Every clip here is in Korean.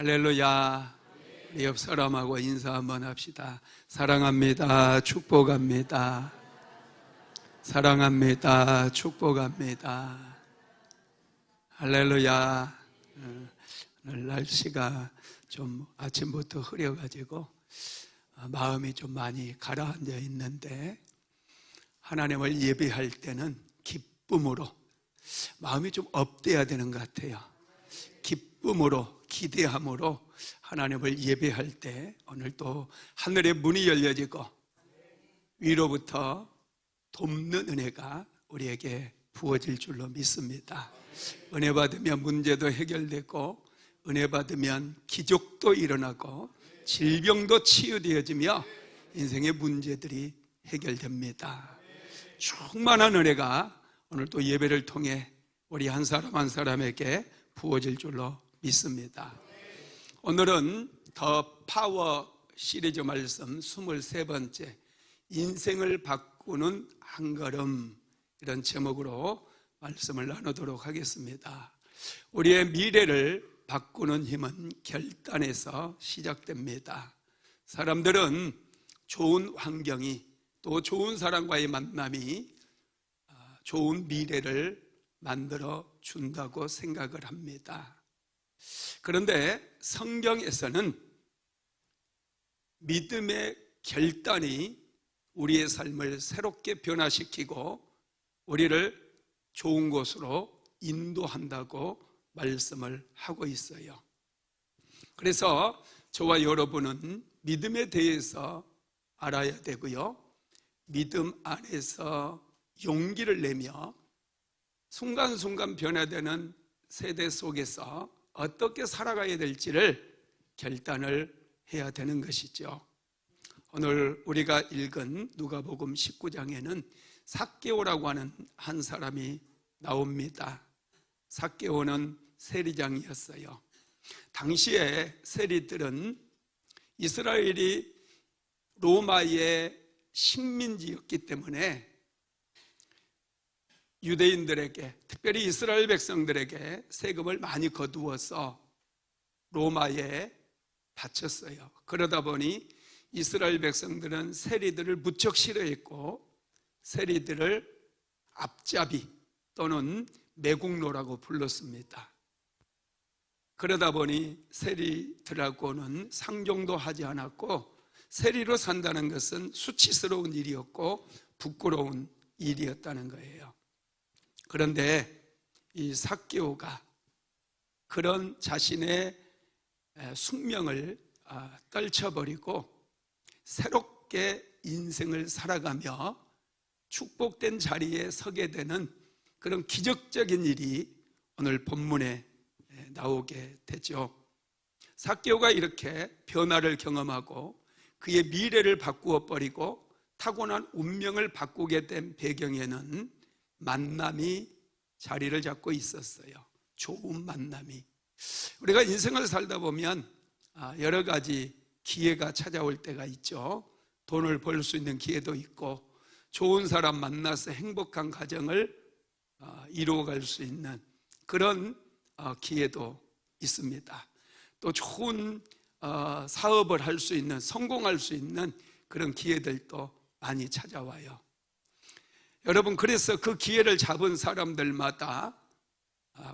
할렐루야. 우리 옆 사람하고 인사 한번 합시다. 사랑합니다. 축복합니다. 사랑합니다. 축복합니다. 할렐루야. 오늘 날씨가 좀 아침부터 흐려가지고 마음이 좀 많이 가라앉아 있는데, 하나님을 예배할 때는 기쁨으로, 마음이 좀 업돼야 되는 것 같아요. 기쁨으로, 기대함으로 하나님을 예배할 때 오늘 또 하늘의 문이 열려지고 위로부터 돕는 은혜가 우리에게 부어질 줄로 믿습니다. 은혜 받으면 문제도 해결되고, 은혜 받으면 기적도 일어나고, 질병도 치유되어지며 인생의 문제들이 해결됩니다. 충만한 은혜가 오늘 또 예배를 통해 우리 한 사람 한 사람에게 부어질 줄로 믿습니다. 오늘은 더 파워 시리즈 말씀 23번째, 인생을 바꾸는 한 걸음, 이런 제목으로 말씀을 나누도록 하겠습니다. 우리의 미래를 바꾸는 힘은 결단에서 시작됩니다. 사람들은 좋은 환경이, 또 좋은 사람과의 만남이 좋은 미래를 만들어 준다고 생각을 합니다. 그런데 성경에서는 믿음의 결단이 우리의 삶을 새롭게 변화시키고 우리를 좋은 곳으로 인도한다고 말씀을 하고 있어요. 그래서 저와 여러분은 믿음에 대해서 알아야 되고요, 믿음 안에서 용기를 내며 순간순간 변화되는 세대 속에서 어떻게 살아가야 될지를 결단을 해야 되는 것이죠. 오늘 우리가 읽은 누가복음 19장에는 삭개오라고 하는 한 사람이 나옵니다. 삭개오는 세리장이었어요. 당시에 세리들은 이스라엘이 로마의 식민지였기 때문에 유대인들에게, 특별히 이스라엘 백성들에게 세금을 많이 거두어서 로마에 바쳤어요. 그러다 보니 이스라엘 백성들은 세리들을 무척 싫어했고, 세리들을 앞잡이 또는 매국노라고 불렀습니다. 그러다 보니 세리들하고는 상종도 하지 않았고, 세리로 산다는 것은 수치스러운 일이었고 부끄러운 일이었다는 거예요. 그런데 이 삭개오가 그런 자신의 숙명을 떨쳐버리고 새롭게 인생을 살아가며 축복된 자리에 서게 되는 그런 기적적인 일이 오늘 본문에 나오게 되죠. 삭개오가 이렇게 변화를 경험하고 그의 미래를 바꾸어 버리고 타고난 운명을 바꾸게 된 배경에는 만남이 자리를 잡고 있었어요. 좋은 만남이. 우리가 인생을 살다 보면 여러 가지 기회가 찾아올 때가 있죠. 돈을 벌 수 있는 기회도 있고, 좋은 사람 만나서 행복한 가정을 이루어갈 수 있는 그런 기회도 있습니다. 또 좋은 사업을 할 수 있는, 성공할 수 있는 그런 기회들도 많이 찾아와요. 여러분, 그래서 그 기회를 잡은 사람들마다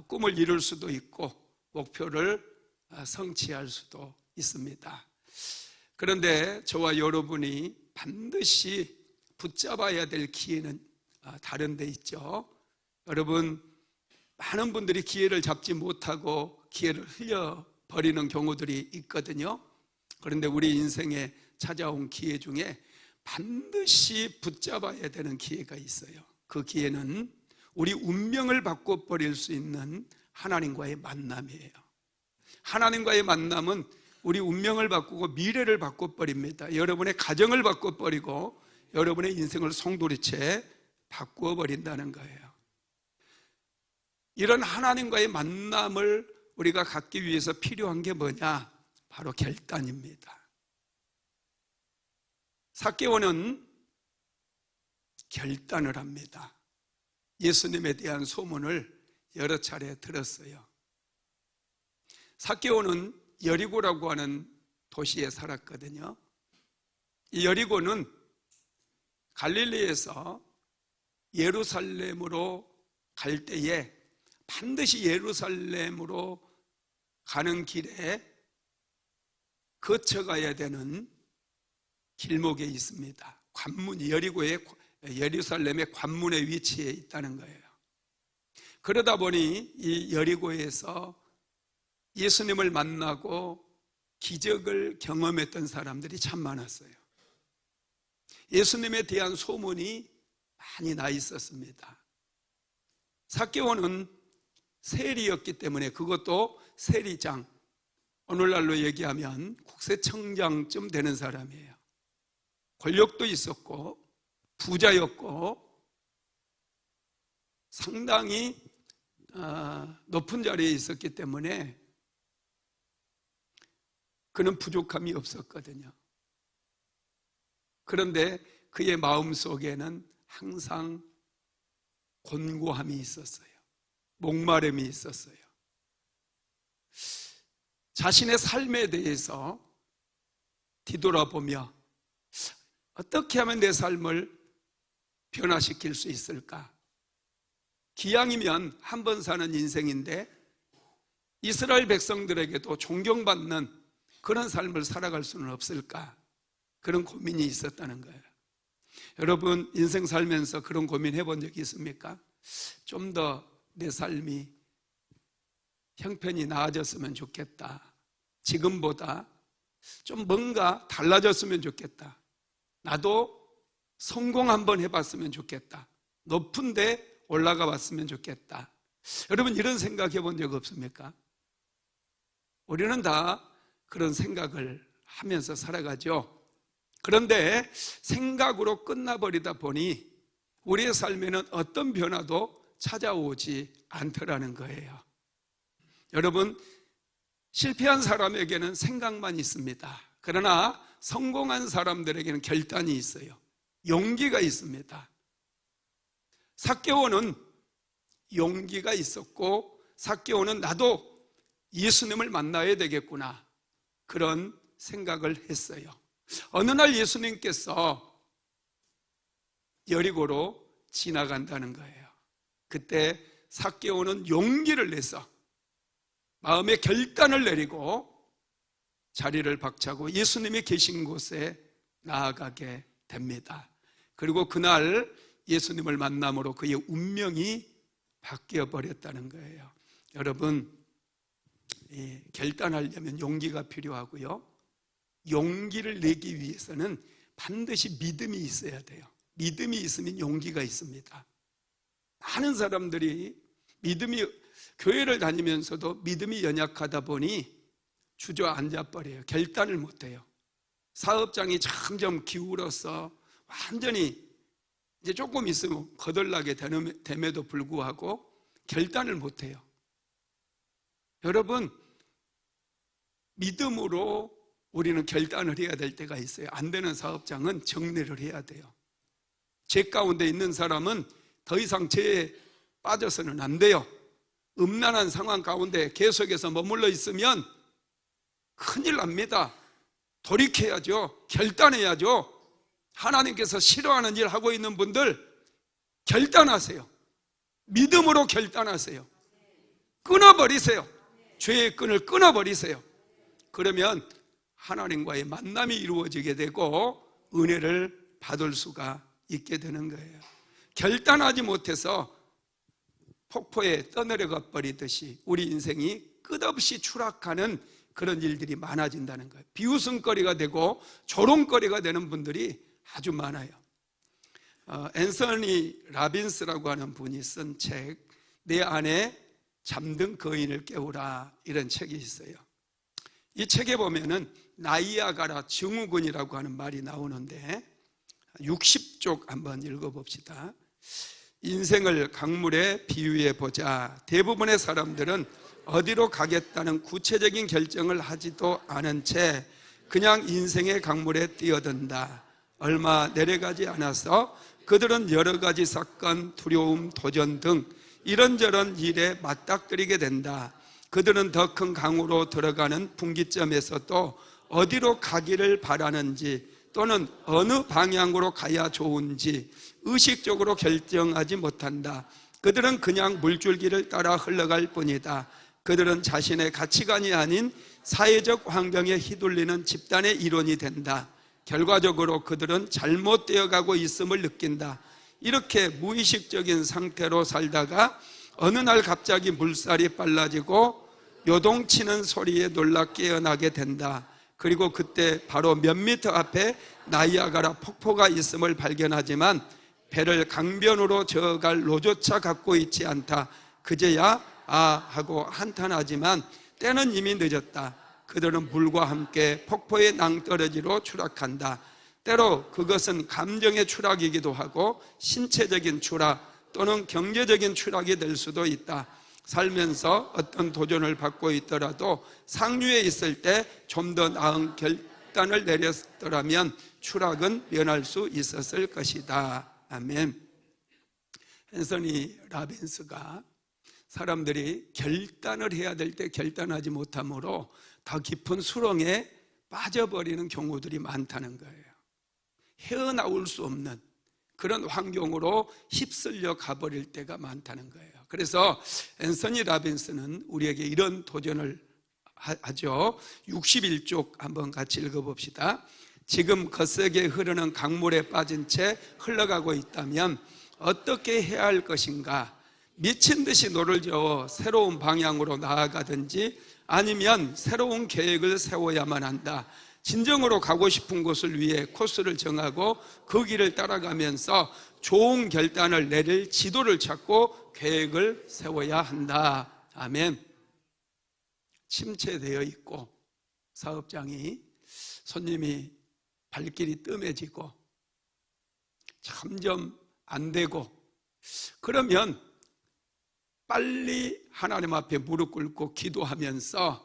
꿈을 이룰 수도 있고 목표를 성취할 수도 있습니다. 그런데 저와 여러분이 반드시 붙잡아야 될 기회는 다른 데 있죠. 여러분, 많은 분들이 기회를 잡지 못하고 기회를 흘려버리는 경우들이 있거든요. 그런데 우리 인생에 찾아온 기회 중에 반드시 붙잡아야 되는 기회가 있어요. 그 기회는 우리 운명을 바꿔버릴 수 있는 하나님과의 만남이에요. 하나님과의 만남은 우리 운명을 바꾸고 미래를 바꿔버립니다. 여러분의 가정을 바꿔버리고 여러분의 인생을 송두리째 바꾸어버린다는 거예요. 이런 하나님과의 만남을 우리가 갖기 위해서 필요한 게 뭐냐? 바로 결단입니다. 삭개오는 결단을 합니다. 예수님에 대한 소문을 여러 차례 들었어요. 삭개오는 여리고라고 하는 도시에 살았거든요. 이 여리고는 갈릴리에서 예루살렘으로 갈 때에 반드시 예루살렘으로 가는 길에 거쳐가야 되는 길목에 있습니다. 관문이 예루살렘의 관문에 위치해 있다는 거예요. 그러다 보니 이 여리고에서 예수님을 만나고 기적을 경험했던 사람들이 참 많았어요. 예수님에 대한 소문이 많이 나 있었습니다. 삭개오는 세리였기 때문에, 그것도 세리장, 오늘날로 얘기하면 국세청장쯤 되는 사람이에요. 권력도 있었고 부자였고 상당히 높은 자리에 있었기 때문에 그는 부족함이 없었거든요. 그런데 그의 마음속에는 항상 곤고함이 있었어요. 목마름이 있었어요. 자신의 삶에 대해서 뒤돌아보며 어떻게 하면 내 삶을 변화시킬 수 있을까? 기왕이면 한 번 사는 인생인데 이스라엘 백성들에게도 존경받는 그런 삶을 살아갈 수는 없을까? 그런 고민이 있었다는 거예요. 여러분, 인생 살면서 그런 고민 해본 적이 있습니까? 좀 더 내 삶이 형편이 나아졌으면 좋겠다. 지금보다 좀 뭔가 달라졌으면 좋겠다. 나도 성공 한번 해봤으면 좋겠다. 높은 데 올라가 봤으면 좋겠다. 여러분, 이런 생각 해본 적 없습니까? 우리는 다 그런 생각을 하면서 살아가죠. 그런데 생각으로 끝나버리다 보니 우리의 삶에는 어떤 변화도 찾아오지 않더라는 거예요. 여러분, 실패한 사람에게는 생각만 있습니다. 그러나 성공한 사람들에게는 결단이 있어요. 용기가 있습니다. 삭개오는 용기가 있었고, 삭개오는 나도 예수님을 만나야 되겠구나, 그런 생각을 했어요. 어느 날 예수님께서 여리고로 지나간다는 거예요. 그때 삭개오는 용기를 내서 마음의 결단을 내리고 자리를 박차고 예수님이 계신 곳에 나아가게 됩니다. 그리고 그날 예수님을 만남으로 그의 운명이 바뀌어 버렸다는 거예요. 여러분, 결단하려면 용기가 필요하고요, 용기를 내기 위해서는 반드시 믿음이 있어야 돼요. 믿음이 있으면 용기가 있습니다. 많은 사람들이 교회를 다니면서도 믿음이 연약하다 보니 주저앉아 버려요. 결단을 못해요. 사업장이 점점 기울어서 완전히 이제 조금 있으면 거덜나게 됨에도 불구하고 결단을 못해요. 여러분, 믿음으로 우리는 결단을 해야 될 때가 있어요. 안 되는 사업장은 정리를 해야 돼요. 죄 가운데 있는 사람은 더 이상 죄에 빠져서는 안 돼요. 음란한 상황 가운데 계속해서 머물러 있으면 큰일 납니다. 돌이켜야죠. 결단해야죠. 하나님께서 싫어하는 일 하고 있는 분들 결단하세요. 믿음으로 결단하세요. 끊어버리세요. 죄의 끈을 끊어버리세요. 그러면 하나님과의 만남이 이루어지게 되고 은혜를 받을 수가 있게 되는 거예요. 결단하지 못해서 폭포에 떠내려가 버리듯이 우리 인생이 끝없이 추락하는 그런 일들이 많아진다는 거예요. 비웃음거리가 되고 조롱거리가 되는 분들이 아주 많아요. 앤서니 라빈스라고 하는 분이 쓴 책, 내 안에 잠든 거인을 깨우라, 이런 책이 있어요. 이 책에 보면은 나이아가라 증후군이라고 하는 말이 나오는데 60쪽 한번 읽어봅시다. 인생을 강물에 비유해 보자. 대부분의 사람들은 어디로 가겠다는 구체적인 결정을 하지도 않은 채 그냥 인생의 강물에 뛰어든다. 얼마 내려가지 않아서 그들은 여러 가지 사건, 두려움, 도전 등 이런저런 일에 맞닥뜨리게 된다. 그들은 더 큰 강으로 들어가는 분기점에서 또 어디로 가기를 바라는지 또는 어느 방향으로 가야 좋은지 의식적으로 결정하지 못한다. 그들은 그냥 물줄기를 따라 흘러갈 뿐이다. 그들은 자신의 가치관이 아닌 사회적 환경에 휘둘리는 집단의 일원이 된다. 결과적으로 그들은 잘못되어 가고 있음을 느낀다. 이렇게 무의식적인 상태로 살다가 어느 날 갑자기 물살이 빨라지고 요동치는 소리에 놀라 깨어나게 된다. 그리고 그때 바로 몇 미터 앞에 나이아가라 폭포가 있음을 발견하지만 배를 강변으로 저어갈 로조차 갖고 있지 않다. 그제야 아 하고 한탄하지만 때는 이미 늦었다. 그들은 물과 함께 폭포의 낭떠러지로 추락한다. 때로 그것은 감정의 추락이기도 하고 신체적인 추락 또는 경제적인 추락이 될 수도 있다. 살면서 어떤 도전을 받고 있더라도 상류에 있을 때 좀 더 나은 결단을 내렸더라면 추락은 면할 수 있었을 것이다. 아멘. 앤서니 라빈스가 사람들이 결단을 해야 될 때 결단하지 못함으로 더 깊은 수렁에 빠져버리는 경우들이 많다는 거예요. 헤어나올 수 없는 그런 환경으로 휩쓸려 가버릴 때가 많다는 거예요. 그래서 앤서니 라빈스는 우리에게 이런 도전을 하죠. 61쪽 한번 같이 읽어봅시다. 지금 거세게 흐르는 강물에 빠진 채 흘러가고 있다면 어떻게 해야 할 것인가? 미친 듯이 노를 저어 새로운 방향으로 나아가든지 아니면 새로운 계획을 세워야만 한다. 진정으로 가고 싶은 곳을 위해 코스를 정하고 그 길을 따라가면서 좋은 결단을 내릴 지도를 찾고 계획을 세워야 한다. 아멘. 침체되어 있고 사업장이 손님이 발길이 뜸해지고 점점 안 되고 그러면 빨리 하나님 앞에 무릎 꿇고 기도하면서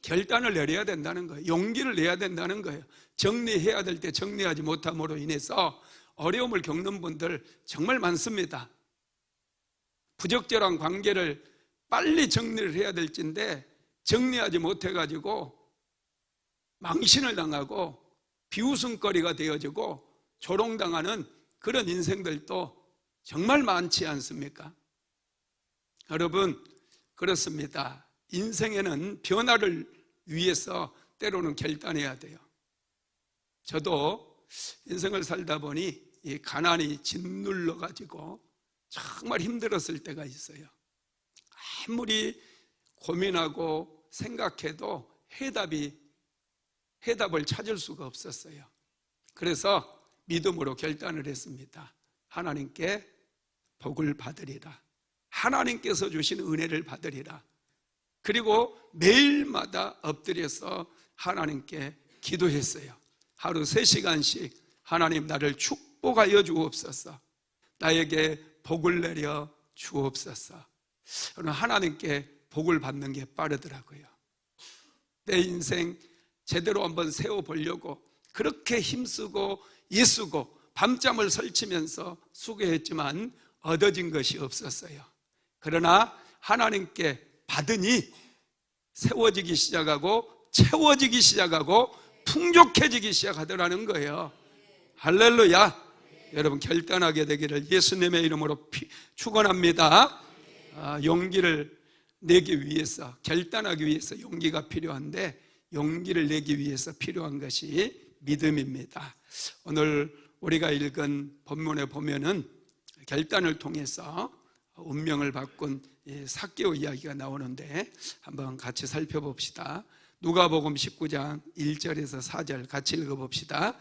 결단을 내려야 된다는 거예요. 용기를 내야 된다는 거예요. 정리해야 될 때 정리하지 못함으로 인해서 어려움을 겪는 분들 정말 많습니다. 부적절한 관계를 빨리 정리를 해야 될진데 정리하지 못해가지고 망신을 당하고 비웃음거리가 되어지고 조롱당하는 그런 인생들도 정말 많지 않습니까? 여러분, 그렇습니다. 인생에는 변화를 위해서 때로는 결단해야 돼요. 저도 인생을 살다 보니 이 가난이 짓눌러가지고 정말 힘들었을 때가 있어요. 아무리 고민하고 생각해도 해답을 찾을 수가 없었어요. 그래서 믿음으로 결단을 했습니다. 하나님께 복을 받으리라. 하나님께서 주신 은혜를 받으리라. 그리고 매일마다 엎드려서 하나님께 기도했어요. 하루 3시간씩 하나님 나를 축복하여 주옵소서. 나에게 복을 내려 주옵소서. 저는 하나님께 복을 받는 게 빠르더라고요. 내 인생 제대로 한번 세워보려고 그렇게 힘쓰고 애쓰고 밤잠을 설치면서 수고했지만 얻어진 것이 없었어요. 그러나 하나님께 받으니 세워지기 시작하고 채워지기 시작하고 풍족해지기 시작하더라는 거예요. 할렐루야. 여러분 결단하게 되기를 예수님의 이름으로 축원합니다. 용기를 내기 위해서 결단하기 위해서 용기가 필요한데 용기를 내기 위해서 필요한 것이 믿음입니다. 오늘 우리가 읽은 본문에 보면은 결단을 통해서 운명을 바꾼 삭개오 이야기가 나오는데 한번 같이 살펴봅시다. 누가복음 19장 1절에서 4절 같이 읽어봅시다.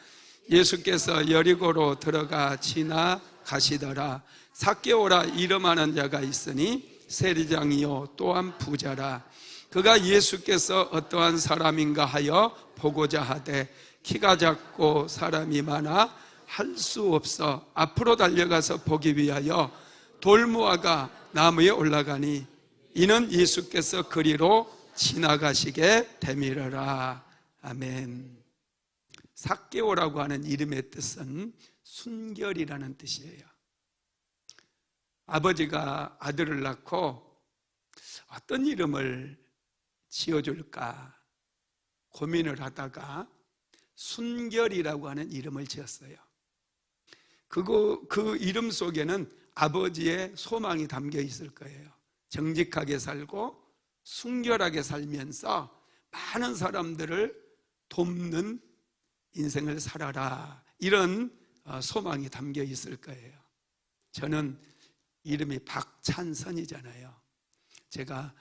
예수께서 여리고로 들어가 지나가시더라. 삭개오라 이름하는 자가 있으니 세리장이요 또한 부자라. 그가 예수께서 어떠한 사람인가 하여 보고자 하되 키가 작고 사람이 많아 할 수 없어 앞으로 달려가서 보기 위하여 돌무화가 나무에 올라가니 이는 예수께서 그리로 지나가시게 되밀어라. 아멘. 삭개오라고 하는 이름의 뜻은 순결이라는 뜻이에요. 아버지가 아들을 낳고 어떤 이름을 지어줄까 고민을 하다가 순결이라고 하는 이름을 지었어요. 그 이름 속에는 아버지의 소망이 담겨 있을 거예요. 정직하게 살고 순결하게 살면서 많은 사람들을 돕는 인생을 살아라, 이런 소망이 담겨 있을 거예요. 저는 이름이 박찬선이잖아요. 제가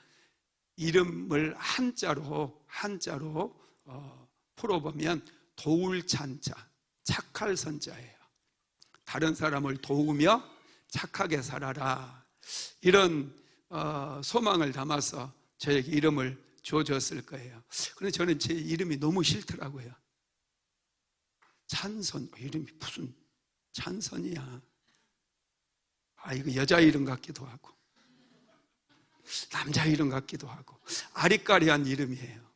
이름을 한자로 풀어보면 도울 찬자, 착할 선자예요. 다른 사람을 도우며 착하게 살아라, 이런 소망을 담아서 저에게 이름을 주어졌을 거예요. 그런데 저는 제 이름이 너무 싫더라고요. 찬선, 이름이 무슨 찬선이야. 이거 여자 이름 같기도 하고 남자 이름 같기도 하고 아리까리한 이름이에요.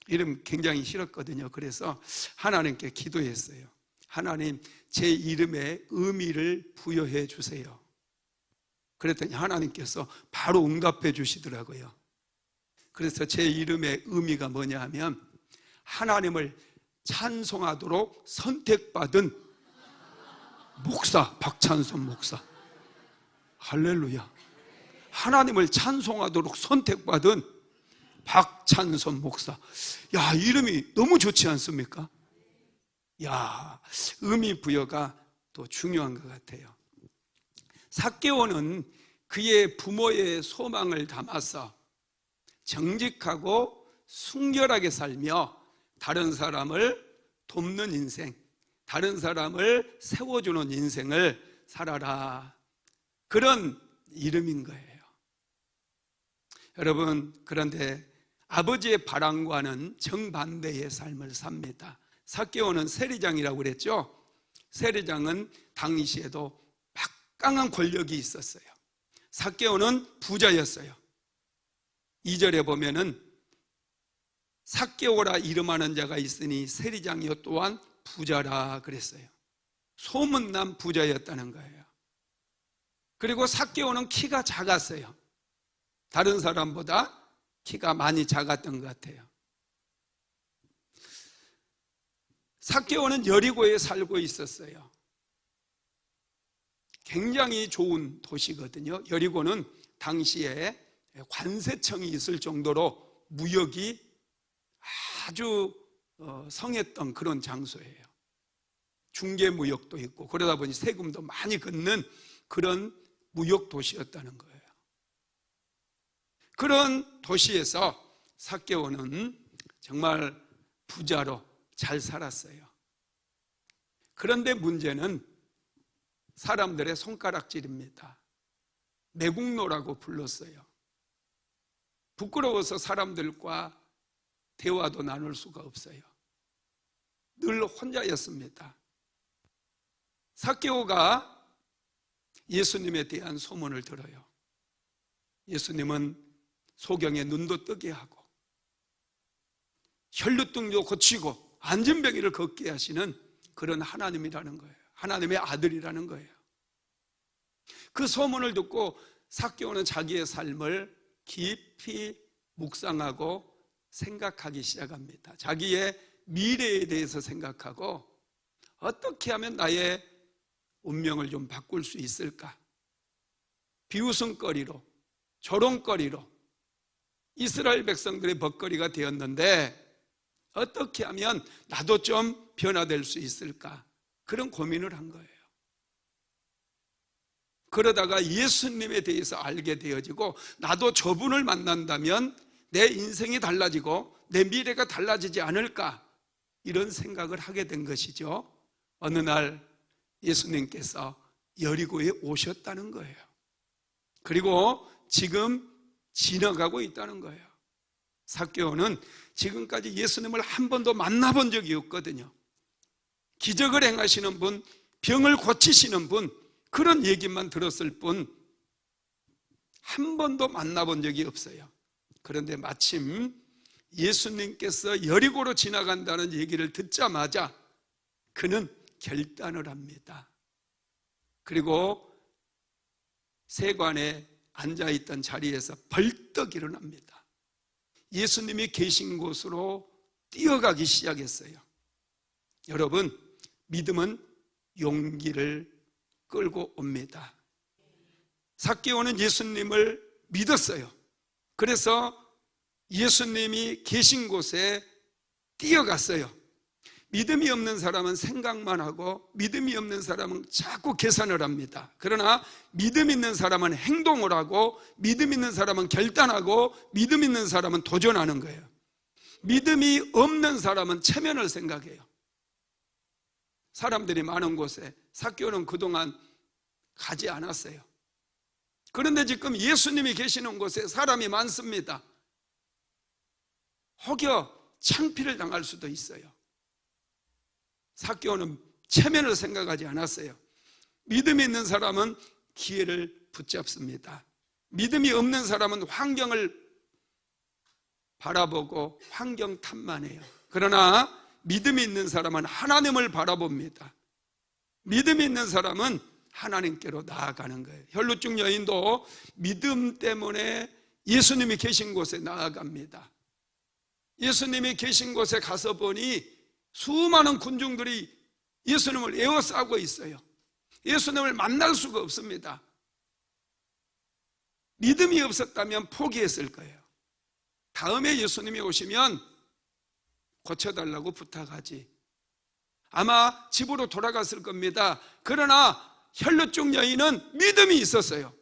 이름 굉장히 싫었거든요. 그래서 하나님께 기도했어요. 하나님, 제 이름에 의미를 부여해 주세요. 그랬더니 하나님께서 바로 응답해 주시더라고요. 그래서 제 이름의 의미가 뭐냐 하면 하나님을 찬송하도록 선택받은 목사, 박찬선 목사. 할렐루야. 하나님을 찬송하도록 선택받은 박찬선 목사. 야, 이름이 너무 좋지 않습니까? 야, 의미 부여가 또 중요한 것 같아요. 삭개오는 그의 부모의 소망을 담아서 정직하고 순결하게 살며 다른 사람을 돕는 인생, 다른 사람을 세워주는 인생을 살아라, 그런 이름인 거예요. 여러분, 그런데 아버지의 바람과는 정반대의 삶을 삽니다. 삭개오는 세리장이라고 그랬죠. 세리장은 당시에도 막강한 권력이 있었어요. 삭개오는 부자였어요. 2절에 보면은 삭개오라 이름하는 자가 있으니 세리장이요 또한 부자라 그랬어요. 소문난 부자였다는 거예요. 그리고 삭개오는 키가 작았어요. 다른 사람보다 키가 많이 작았던 것 같아요. 삭개오는 여리고에 살고 있었어요. 굉장히 좋은 도시거든요. 여리고는 당시에 관세청이 있을 정도로 무역이 아주 성했던 그런 장소예요. 중개무역도 있고 그러다 보니 세금도 많이 걷는 그런 무역 도시였다는 거예요. 그런 도시에서 삭개오는 정말 부자로 잘 살았어요. 그런데 문제는 사람들의 손가락질입니다. 매국노라고 불렀어요. 부끄러워서 사람들과 대화도 나눌 수가 없어요. 늘 혼자였습니다. 삭개오가 예수님에 대한 소문을 들어요. 예수님은 소경의 눈도 뜨게 하고 혈루증도 고치고 안진뱅이를 걷게 하시는 그런 하나님이라는 거예요. 하나님의 아들이라는 거예요. 그 소문을 듣고 삭개오는 자기의 삶을 깊이 묵상하고 생각하기 시작합니다. 자기의 미래에 대해서 생각하고 어떻게 하면 나의 운명을 좀 바꿀 수 있을까? 비웃음거리로, 조롱거리로 이스라엘 백성들의 먹거리가 되었는데 어떻게 하면 나도 좀 변화될 수 있을까? 그런 고민을 한 거예요. 그러다가 예수님에 대해서 알게 되어지고 나도 저분을 만난다면 내 인생이 달라지고 내 미래가 달라지지 않을까? 이런 생각을 하게 된 것이죠. 어느 날 예수님께서 여리고에 오셨다는 거예요. 그리고 지금 지나가고 있다는 거예요. 삭개오는 지금까지 예수님을 한 번도 만나본 적이 없거든요. 기적을 행하시는 분, 병을 고치시는 분, 그런 얘기만 들었을 뿐 한 번도 만나본 적이 없어요. 그런데 마침 예수님께서 여리고로 지나간다는 얘기를 듣자마자 그는 결단을 합니다. 그리고 세관의 앉아있던 자리에서 벌떡 일어납니다. 예수님이 계신 곳으로 뛰어가기 시작했어요. 여러분, 믿음은 용기를 끌고 옵니다. 삭개오는 예수님을 믿었어요. 그래서 예수님이 계신 곳에 뛰어갔어요. 믿음이 없는 사람은 생각만 하고 믿음이 없는 사람은 자꾸 계산을 합니다. 그러나 믿음 있는 사람은 행동을 하고 믿음 있는 사람은 결단하고 믿음 있는 사람은 도전하는 거예요. 믿음이 없는 사람은 체면을 생각해요. 사람들이 많은 곳에 삭개오는 그동안 가지 않았어요. 그런데 지금 예수님이 계시는 곳에 사람이 많습니다. 혹여 창피를 당할 수도 있어요. 삭개오는 체면을 생각하지 않았어요. 믿음이 있는 사람은 기회를 붙잡습니다. 믿음이 없는 사람은 환경을 바라보고 환경 탓만해요. 그러나 믿음이 있는 사람은 하나님을 바라봅니다. 믿음이 있는 사람은 하나님께로 나아가는 거예요. 혈루증 여인도 믿음 때문에 예수님이 계신 곳에 나아갑니다. 예수님이 계신 곳에 가서 보니 수많은 군중들이 예수님을 에워싸고 있어요. 예수님을 만날 수가 없습니다. 믿음이 없었다면 포기했을 거예요. 다음에 예수님이 오시면 고쳐달라고 부탁하지. 아마 집으로 돌아갔을 겁니다. 그러나 혈루증 여인은 믿음이 있었어요.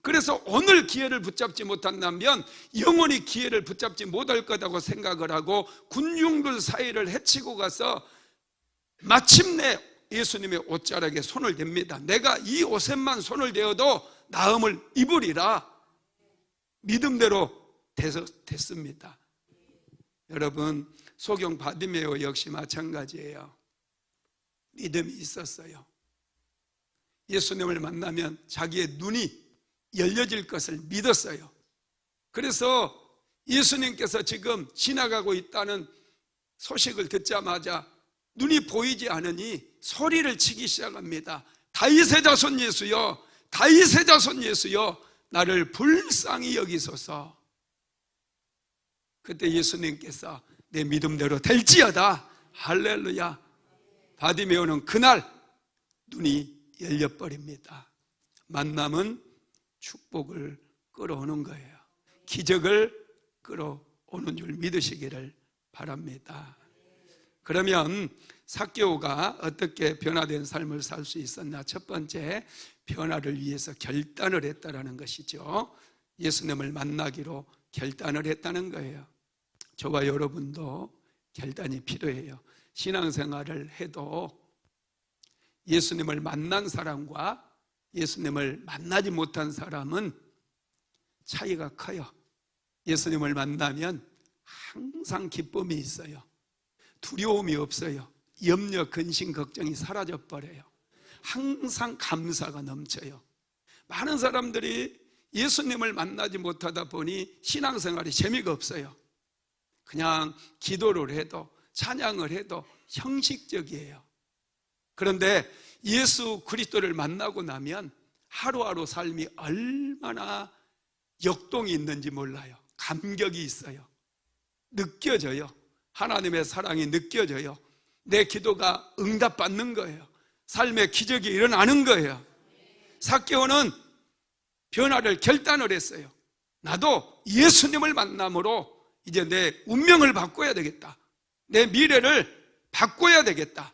그래서 오늘 기회를 붙잡지 못한다면 영원히 기회를 붙잡지 못할 거라고 생각을 하고 군중들 사이를 헤치고 가서 마침내 예수님의 옷자락에 손을 댑니다. 내가 이 옷에만 손을 대어도 나음을 입으리라. 믿음대로 됐습니다. 여러분, 소경 바디메오 역시 마찬가지예요. 믿음이 있었어요. 예수님을 만나면 자기의 눈이 열려질 것을 믿었어요. 그래서 예수님께서 지금 지나가고 있다는 소식을 듣자마자 눈이 보이지 않으니 소리를 치기 시작합니다. 다윗의 자손 예수여, 다윗의 자손 예수여, 나를 불쌍히 여기소서. 그때 예수님께서 내 믿음대로 될지어다. 할렐루야. 바디메오는 그날 눈이 열려버립니다. 만남은 축복을 끌어오는 거예요. 기적을 끌어오는 줄 믿으시기를 바랍니다. 그러면 삭개오가 어떻게 변화된 삶을 살 수 있었나? 첫 번째, 변화를 위해서 결단을 했다는 것이죠. 예수님을 만나기로 결단을 했다는 거예요. 저와 여러분도 결단이 필요해요. 신앙생활을 해도 예수님을 만난 사람과 예수님을 만나지 못한 사람은 차이가 커요. 예수님을 만나면 항상 기쁨이 있어요. 두려움이 없어요. 염려, 근심, 걱정이 사라져버려요. 항상 감사가 넘쳐요. 많은 사람들이 예수님을 만나지 못하다 보니 신앙생활이 재미가 없어요. 그냥 기도를 해도 찬양을 해도 형식적이에요. 그런데 예수 그리스도를 만나고 나면 하루하루 삶이 얼마나 역동이 있는지 몰라요. 감격이 있어요. 느껴져요. 하나님의 사랑이 느껴져요. 내 기도가 응답받는 거예요. 삶의 기적이 일어나는 거예요. 삭개오는 변화를 결단을 했어요. 나도 예수님을 만남으로 이제 내 운명을 바꿔야 되겠다. 내 미래를 바꿔야 되겠다.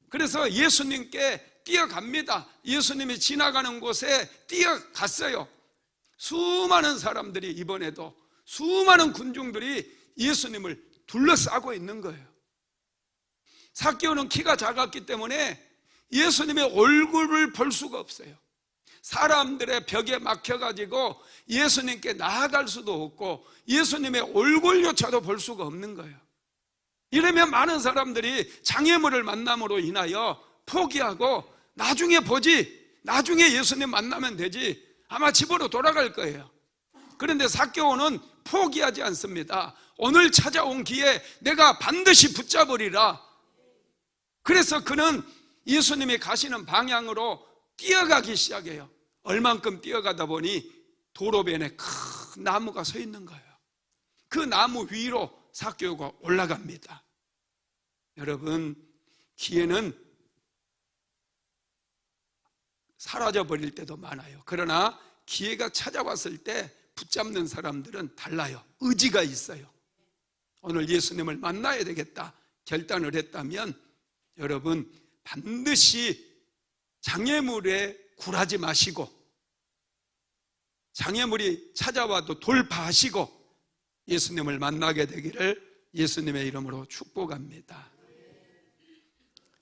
그래서 예수님께 뛰어갑니다. 예수님이 지나가는 곳에 뛰어갔어요. 수많은 사람들이 이번에도 수많은 군중들이 예수님을 둘러싸고 있는 거예요. 삭개오는 키가 작았기 때문에 예수님의 얼굴을 볼 수가 없어요. 사람들의 벽에 막혀가지고 예수님께 나아갈 수도 없고 예수님의 얼굴조차도 볼 수가 없는 거예요. 이러면 많은 사람들이 장애물을 만남으로 인하여 포기하고 나중에 보지, 나중에 예수님 만나면 되지, 아마 집으로 돌아갈 거예요. 그런데 삭개오는 포기하지 않습니다. 오늘 찾아온 기회에 내가 반드시 붙잡으리라. 그래서 그는 예수님이 가시는 방향으로 뛰어가기 시작해요. 얼만큼 뛰어가다 보니 도로변에 큰 나무가 서 있는 거예요. 그 나무 위로 삭개오가 올라갑니다. 여러분, 기회는 사라져버릴 때도 많아요. 그러나 기회가 찾아왔을 때 붙잡는 사람들은 달라요. 의지가 있어요. 오늘 예수님을 만나야 되겠다 결단을 했다면 여러분 반드시 장애물에 굴하지 마시고, 장애물이 찾아와도 돌파하시고 예수님을 만나게 되기를 예수님의 이름으로 축복합니다.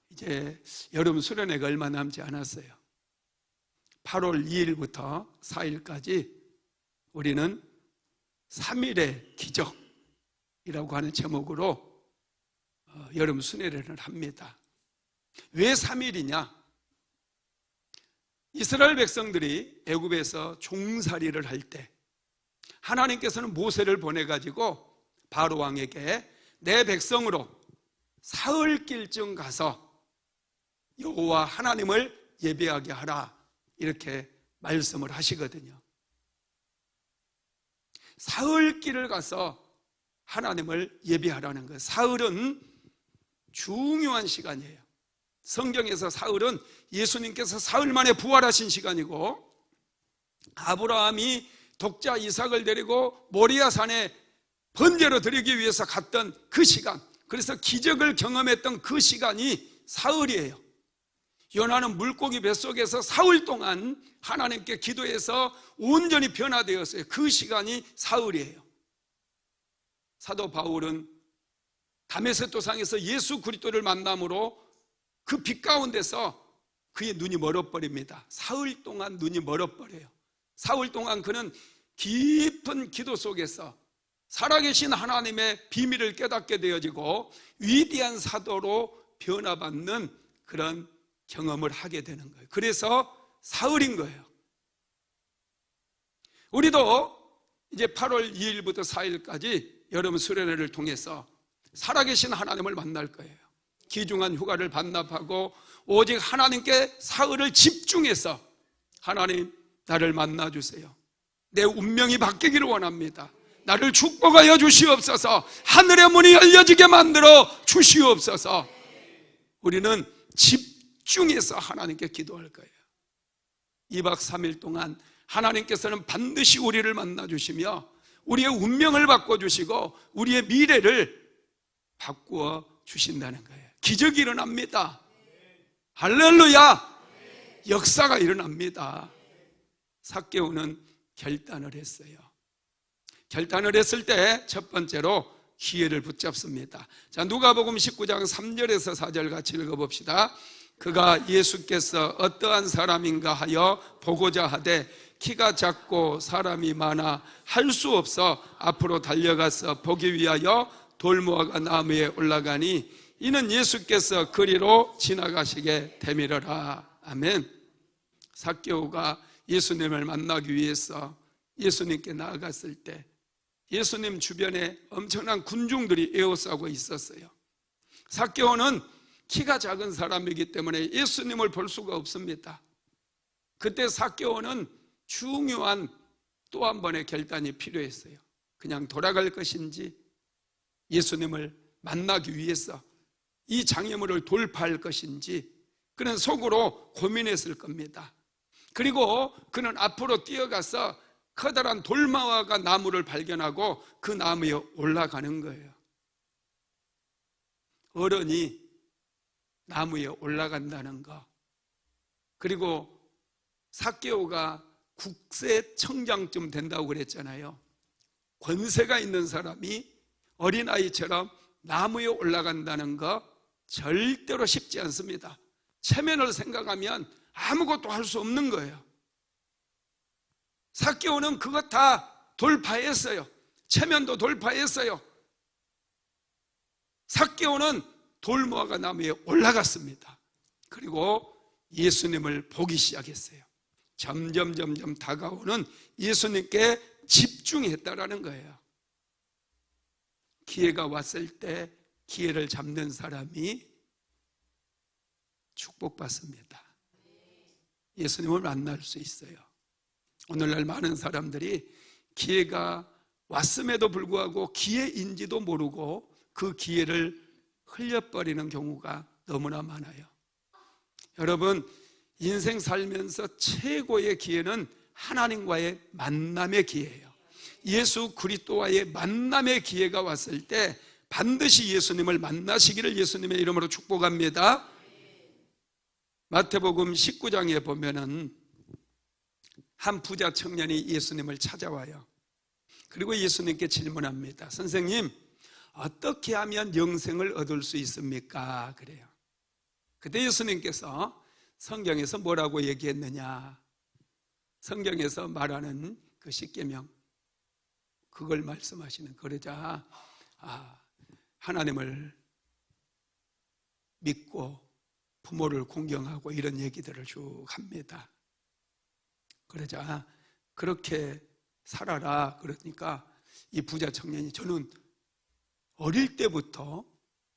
이제 여름 수련회가 얼마 남지 않았어요. 8월 2일부터 4일까지 우리는 3일의 기적이라고 하는 제목으로 여름 수련회를 합니다. 왜 3일이냐? 이스라엘 백성들이 애굽에서 종살이를 할 때 하나님께서는 모세를 보내가지고 바로 왕에게 내 백성으로 사흘길쯤 가서 여호와 하나님을 예배하게 하라 이렇게 말씀을 하시거든요. 사흘길을 가서 하나님을 예배하라는 거예요. 사흘은 중요한 시간이에요. 성경에서 사흘은 예수님께서 사흘 만에 부활하신 시간이고, 아브라함이 독자 이삭을 데리고 모리아 산에 번제로 드리기 위해서 갔던 그 시간, 그래서 기적을 경험했던 그 시간이 사흘이에요. 요나는 물고기 뱃속에서 사흘 동안 하나님께 기도해서 온전히 변화되었어요. 그 시간이 사흘이에요. 사도 바울은 다메섹 도상에서 예수 그리스도를 만남으로 그 빛 가운데서 그의 눈이 멀어버립니다. 사흘 동안 눈이 멀어버려요. 사흘 동안 그는 깊은 기도 속에서 살아계신 하나님의 비밀을 깨닫게 되어지고 위대한 사도로 변화받는 그런 경험을 하게 되는 거예요. 그래서 사흘인 거예요. 우리도 이제 8월 2일부터 4일까지 여름 수련회를 통해서 살아계신 하나님을 만날 거예요. 귀중한 휴가를 반납하고 오직 하나님께 사흘을 집중해서 하나님 나를 만나주세요. 내 운명이 바뀌기를 원합니다. 나를 축복하여 주시옵소서. 하늘의 문이 열려지게 만들어 주시옵소서. 우리는 집중해서 하나님께 기도할 거예요. 2박 3일 동안 하나님께서는 반드시 우리를 만나주시며 우리의 운명을 바꿔주시고 우리의 미래를 바꾸어 주신다는 거예요. 기적이 일어납니다. 할렐루야! 역사가 일어납니다. 삭개오는 결단을 했어요. 결단을 했을 때 첫 번째로 기회를 붙잡습니다. 자, 누가복음 19장 3절에서 4절 같이 읽어봅시다. 그가 예수께서 어떠한 사람인가 하여 보고자 하되 키가 작고 사람이 많아 할 수 없어 앞으로 달려가서 보기 위하여 돌무화과 나무에 올라가니 이는 예수께서 그리로 지나가시게 되밀어라. 아멘. 삭개오가 예수님을 만나기 위해서 예수님께 나아갔을 때 예수님 주변에 엄청난 군중들이 에워싸고 있었어요. 삭개오는 키가 작은 사람이기 때문에 예수님을 볼 수가 없습니다. 그때 삭개오는 중요한 또 한 번의 결단이 필요했어요. 그냥 돌아갈 것인지 예수님을 만나기 위해서 이 장애물을 돌파할 것인지 그는 속으로 고민했을 겁니다. 그리고 그는 앞으로 뛰어가서 커다란 돌무화과 나무를 발견하고 그 나무에 올라가는 거예요. 어른이 나무에 올라간다는 거, 그리고 삭개오가 국세청장쯤 된다고 그랬잖아요. 권세가 있는 사람이 어린아이처럼 나무에 올라간다는 거 절대로 쉽지 않습니다. 체면을 생각하면 아무것도 할 수 없는 거예요. 삭개오는 그것 다 돌파했어요. 체면도 돌파했어요. 삭개오는 돌무화과 나무에 올라갔습니다. 그리고 예수님을 보기 시작했어요. 점점 다가오는 예수님께 집중했다라는 거예요. 기회가 왔을 때 기회를 잡는 사람이 축복받습니다. 예수님을 만날 수 있어요. 오늘날 많은 사람들이 기회가 왔음에도 불구하고 기회인지도 모르고 그 기회를 흘려버리는 경우가 너무나 많아요. 여러분, 인생 살면서 최고의 기회는 하나님과의 만남의 기회예요. 예수 그리스도와의 만남의 기회가 왔을 때 반드시 예수님을 만나시기를 예수님의 이름으로 축복합니다. 마태복음 19장에 보면은 한 부자 청년이 예수님을 찾아와요. 그리고 예수님께 질문합니다. 선생님, 어떻게 하면 영생을 얻을 수 있습니까? 그래요. 그때 예수님께서 성경에서 뭐라고 얘기했느냐? 성경에서 말하는 그 십계명, 그걸 말씀하시는. 그러자 하나님을 믿고 부모를 공경하고 이런 얘기들을 쭉 합니다. 그러자 그렇게 살아라. 그러니까 이 부자 청년이 저는 어릴 때부터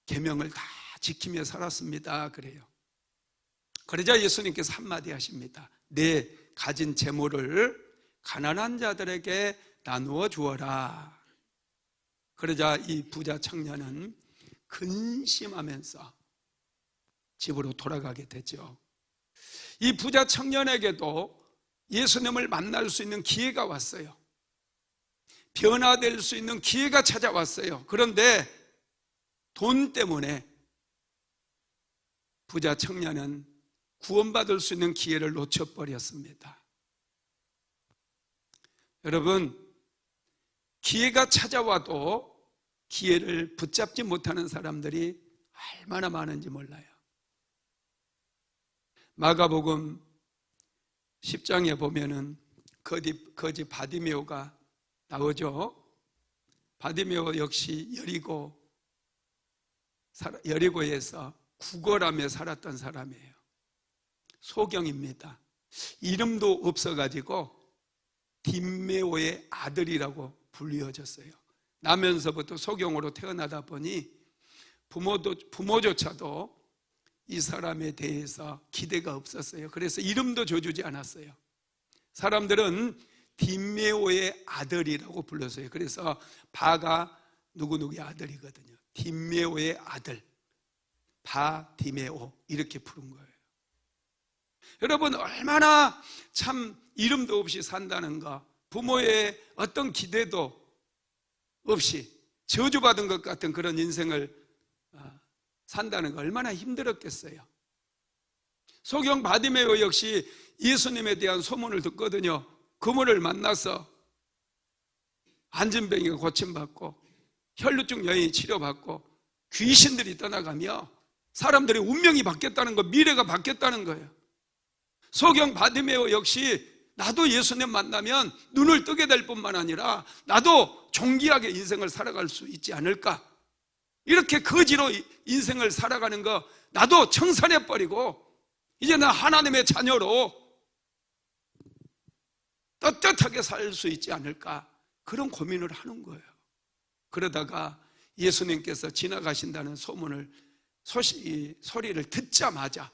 계명을 다 지키며 살았습니다. 그래요. 그러자 예수님께서 한마디 하십니다. 내 가진 재물을 가난한 자들에게 나누어 주어라. 그러자 이 부자 청년은 근심하면서 집으로 돌아가게 되죠. 이 부자 청년에게도 예수님을 만날 수 있는 기회가 왔어요. 변화될 수 있는 기회가 찾아왔어요. 그런데 돈 때문에 부자 청년은 구원받을 수 있는 기회를 놓쳐버렸습니다. 여러분, 기회가 찾아와도 기회를 붙잡지 못하는 사람들이 얼마나 많은지 몰라요. 마가복음 10장에 보면은 거지 바디메오가 나오죠. 바디메오 역시 여리고에서 구걸하며 살았던 사람이에요. 소경입니다. 이름도 없어가지고 딘메오의 아들이라고 불리어졌어요. 나면서부터 소경으로 태어나다 보니 부모조차도 이 사람에 대해서 기대가 없었어요. 그래서 이름도 줘주지 않았어요. 사람들은 딘메오의 아들이라고 불렀어요. 그래서 바가 누구누구의 아들이거든요. 딘메오의 아들, 바디메오 이렇게 부른 거예요. 여러분, 얼마나 참 이름도 없이 산다는 거, 부모의 어떤 기대도 없이 저주받은 것 같은 그런 인생을 산다는 거 얼마나 힘들었겠어요. 소경 바디메오 역시 예수님에 대한 소문을 듣거든요. 그분을 만나서 안진병이가 고침받고 혈루증 여인이 치료받고 귀신들이 떠나가며 사람들의 운명이 바뀌었다는 거, 미래가 바뀌었다는 거예요. 소경 바디메오 역시 나도 예수님 만나면 눈을 뜨게 될 뿐만 아니라 나도 존귀하게 인생을 살아갈 수 있지 않을까, 이렇게 거지로 인생을 살아가는 거 나도 청산해버리고 이제 나 하나님의 자녀로 떳떳하게 살 수 있지 않을까, 그런 고민을 하는 거예요. 그러다가 예수님께서 지나가신다는 소리를 듣자마자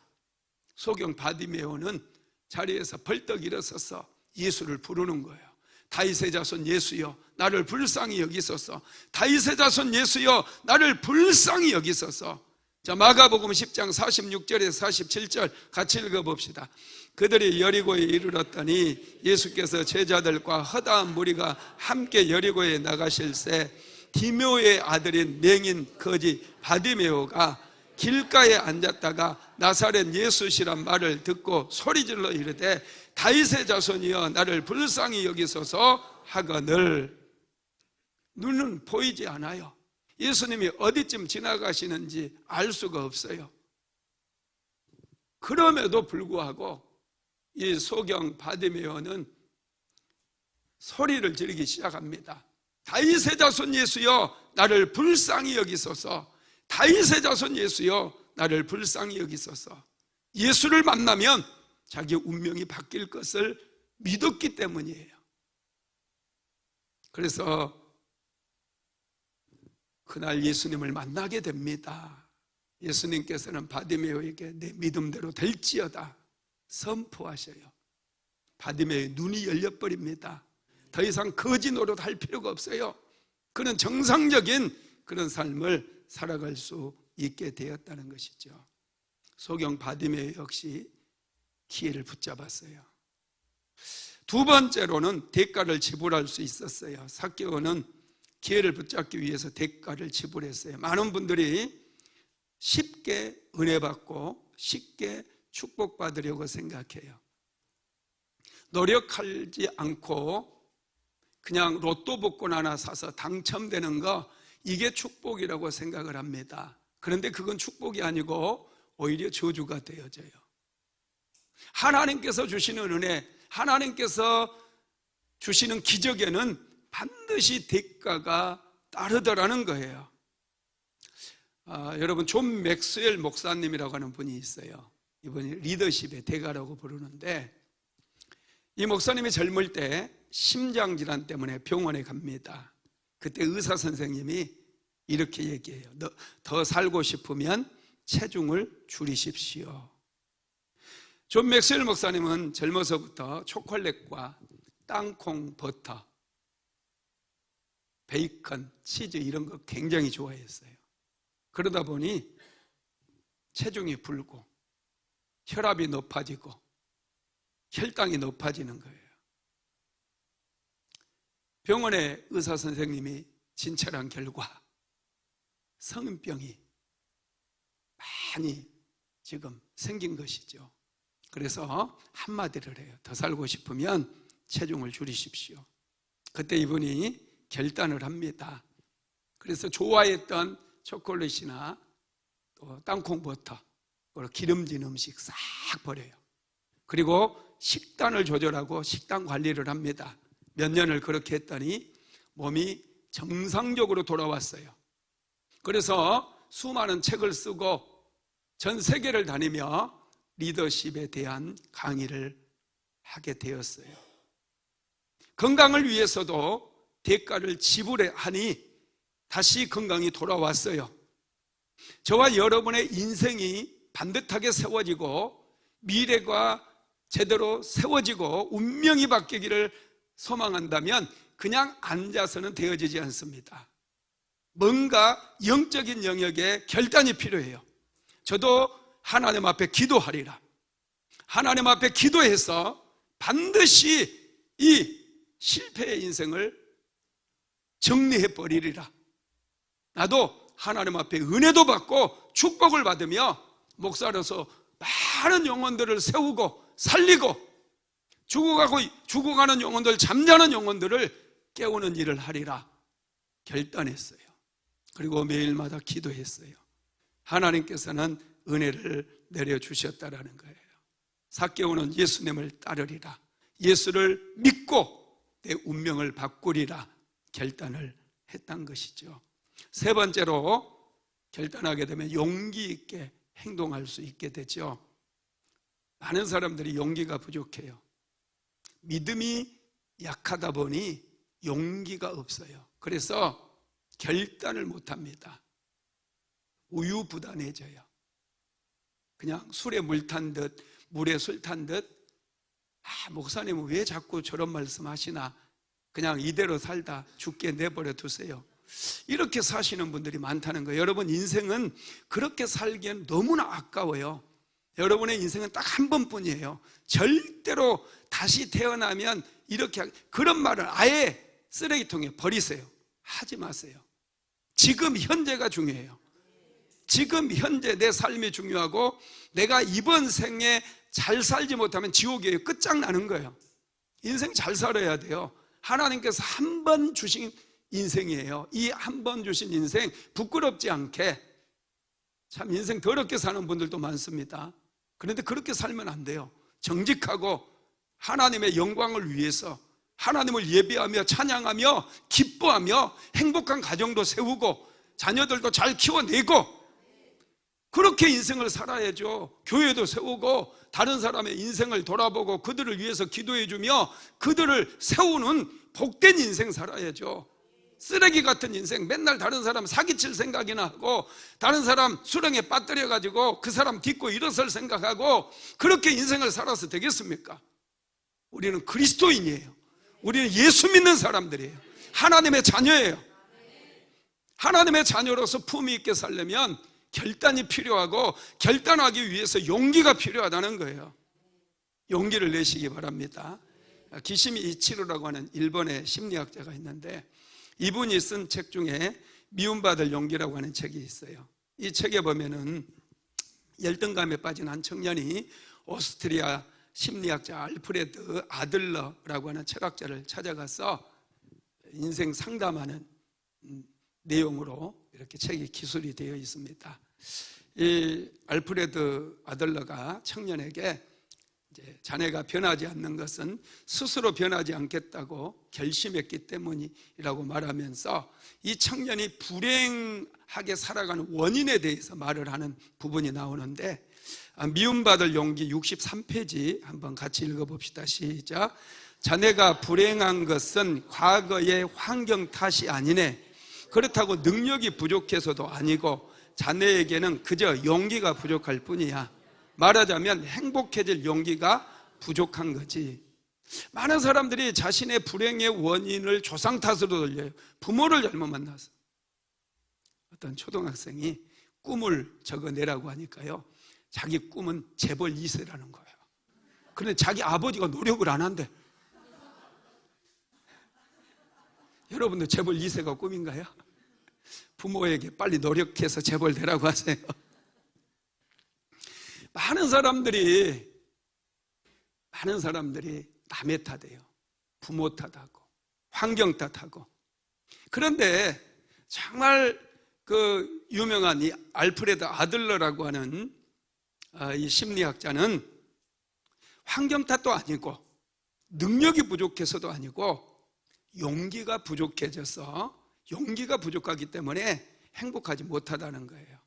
소경 바디메오는 자리에서 벌떡 일어서서 예수를 부르는 거예요. 다윗의 자손 예수여, 나를 불쌍히 여기소서. 다윗의 자손 예수여, 나를 불쌍히 여기소서. 자, 마가복음 10장 46절에서 47절 같이 읽어봅시다. 그들이 여리고에 이르렀더니 예수께서 제자들과 허다한 무리가 함께 여리고에 나가실새 디메오의 아들인 맹인 거지 바디메오가 길가에 앉았다가 나사렛 예수시란 말을 듣고 소리질러 이르되 다윗의 자손이여 나를 불쌍히 여기소서 하거늘. 눈은 보이지 않아요. 예수님이 어디쯤 지나가시는지 알 수가 없어요. 그럼에도 불구하고 이 소경 바디메오는 소리를 지르기 시작합니다. 다윗의 자손 예수여 나를 불쌍히 여기소서. 다윗의 자손 예수여 나를 불쌍히 여기소서. 예수를 만나면 자기 운명이 바뀔 것을 믿었기 때문이에요. 그래서 그날 예수님을 만나게 됩니다. 예수님께서는 바디메오에게 내 믿음대로 될지어다 선포하셔요. 바디메의 눈이 열려버립니다. 더 이상 거지 노릇할 필요가 없어요. 그는 정상적인 그런 삶을 살아갈 수 있게 되었다는 것이죠. 소경 바디메 역시 기회를 붙잡았어요. 두 번째로는 대가를 지불할 수 있었어요. 삭개오는 기회를 붙잡기 위해서 대가를 지불했어요. 많은 분들이 쉽게 은혜 받고 쉽게 축복받으려고 생각해요. 노력하지 않고 그냥 로또 복권 하나 사서 당첨되는 거, 이게 축복이라고 생각을 합니다. 그런데 그건 축복이 아니고 오히려 저주가 되어져요. 하나님께서 주시는 은혜, 하나님께서 주시는 기적에는 반드시 대가가 따르더라는 거예요. 여러분, 존 맥스웰 목사님이라고 하는 분이 있어요. 이분이 리더십의 대가라고 부르는데, 이 목사님이 젊을 때 심장질환 때문에 병원에 갑니다. 그때 의사 선생님이 이렇게 얘기해요. 더 살고 싶으면 체중을 줄이십시오. 존 맥스웰 목사님은 젊어서부터 초콜릿과 땅콩, 버터, 베이컨, 치즈 이런 거 굉장히 좋아했어요. 그러다 보니 체중이 불고 혈압이 높아지고 혈당이 높아지는 거예요. 병원의 의사 선생님이 진찰한 결과 성인병이 많이 지금 생긴 것이죠. 그래서 한마디를 해요. 더 살고 싶으면 체중을 줄이십시오. 그때 이분이 결단을 합니다. 그래서 좋아했던 초콜릿이나 또 땅콩 버터, 기름진 음식 싹 버려요. 그리고 식단을 조절하고 식단 관리를 합니다. 몇 년을 그렇게 했더니 몸이 정상적으로 돌아왔어요. 그래서 수많은 책을 쓰고 전 세계를 다니며 리더십에 대한 강의를 하게 되었어요. 건강을 위해서도 대가를 지불하니 다시 건강이 돌아왔어요. 저와 여러분의 인생이 반듯하게 세워지고 미래가 제대로 세워지고 운명이 바뀌기를 소망한다면 그냥 앉아서는 되어지지 않습니다. 뭔가 영적인 영역에 결단이 필요해요. 저도 하나님 앞에 기도하리라. 하나님 앞에 기도해서 반드시 이 실패의 인생을 정리해 버리리라. 나도 하나님 앞에 은혜도 받고 축복을 받으며 목사로서 많은 영혼들을 세우고 살리고 죽어가는 영혼들, 잠자는 영혼들을 깨우는 일을 하리라 결단했어요. 그리고 매일마다 기도했어요. 하나님께서는 은혜를 내려주셨다라는 거예요. 삭개오는 예수님을 따르리라, 예수를 믿고 내 운명을 바꾸리라 결단을 했던 것이죠. 세 번째로 결단하게 되면 용기 있게 행동할 수 있게 되죠. 많은 사람들이 용기가 부족해요. 믿음이 약하다 보니 용기가 없어요. 그래서 결단을 못합니다. 우유부단해져요. 그냥 술에 물 탄 듯, 물에 술 탄 듯, 목사님은 왜 자꾸 저런 말씀 하시나, 그냥 이대로 살다 죽게 내버려 두세요. 이렇게 사시는 분들이 많다는 거예요. 여러분, 인생은 그렇게 살기엔 너무나 아까워요. 여러분의 인생은 딱 한 번뿐이에요. 절대로 다시 태어나면 이렇게, 그런 말을 아예 쓰레기통에 버리세요. 하지 마세요. 지금 현재가 중요해요. 지금 현재 내 삶이 중요하고, 내가 이번 생에 잘 살지 못하면 지옥이에요. 끝장나는 거예요. 인생 잘 살아야 돼요. 하나님께서 한 번 주신 인생이에요. 이 한 번 주신 인생 부끄럽지 않게, 참 인생 더럽게 사는 분들도 많습니다. 그런데 그렇게 살면 안 돼요. 정직하고 하나님의 영광을 위해서 하나님을 예배하며 찬양하며 기뻐하며 행복한 가정도 세우고 자녀들도 잘 키워내고, 그렇게 인생을 살아야죠. 교회도 세우고 다른 사람의 인생을 돌아보고 그들을 위해서 기도해주며 그들을 세우는 복된 인생 살아야죠. 쓰레기 같은 인생, 맨날 다른 사람 사기칠 생각이나 하고 다른 사람 수렁에 빠뜨려가지고 그 사람 딛고 일어설 생각하고 그렇게 인생을 살아서 되겠습니까? 우리는 그리스도인이에요. 우리는 예수 믿는 사람들이에요. 하나님의 자녀예요. 하나님의 자녀로서 품위 있게 살려면 결단이 필요하고, 결단하기 위해서 용기가 필요하다는 거예요. 용기를 내시기 바랍니다. 기시미 이치로라고 하는 일본의 심리학자가 있는데, 이분이 쓴 책 중에 미움받을 용기라고 하는 책이 있어요. 이 책에 보면은 열등감에 빠진 한 청년이 오스트리아 심리학자 알프레드 아들러라고 하는 철학자를 찾아가서 인생 상담하는 내용으로 이렇게 책이 기술이 되어 있습니다. 이 알프레드 아들러가 청년에게 이제 자네가 변하지 않는 것은 스스로 변하지 않겠다고 결심했기 때문이라고 말하면서 이 청년이 불행하게 살아가는 원인에 대해서 말을 하는 부분이 나오는데, 미움받을 용기 63페이지 한번 같이 읽어봅시다. 시작. 자네가 불행한 것은 과거의 환경 탓이 아니네. 그렇다고 능력이 부족해서도 아니고 자네에게는 그저 용기가 부족할 뿐이야. 말하자면 행복해질 용기가 부족한 거지. 많은 사람들이 자신의 불행의 원인을 조상 탓으로 돌려요. 부모를 잘못 만나서. 어떤 초등학생이 꿈을 적어내라고 하니까요, 자기 꿈은 재벌 2세라는 거예요. 그런데 자기 아버지가 노력을 안 한대. 여러분도 재벌 2세가 꿈인가요? 부모에게 빨리 노력해서 재벌 되라고 하세요. 많은 사람들이 남의 탓해요. 부모 탓하고 환경 탓하고. 그런데 정말 그 유명한 이 알프레드 아들러라고 하는 이 심리학자는 환경 탓도 아니고 능력이 부족해서도 아니고 용기가 부족해져서, 용기가 부족하기 때문에 행복하지 못하다는 거예요.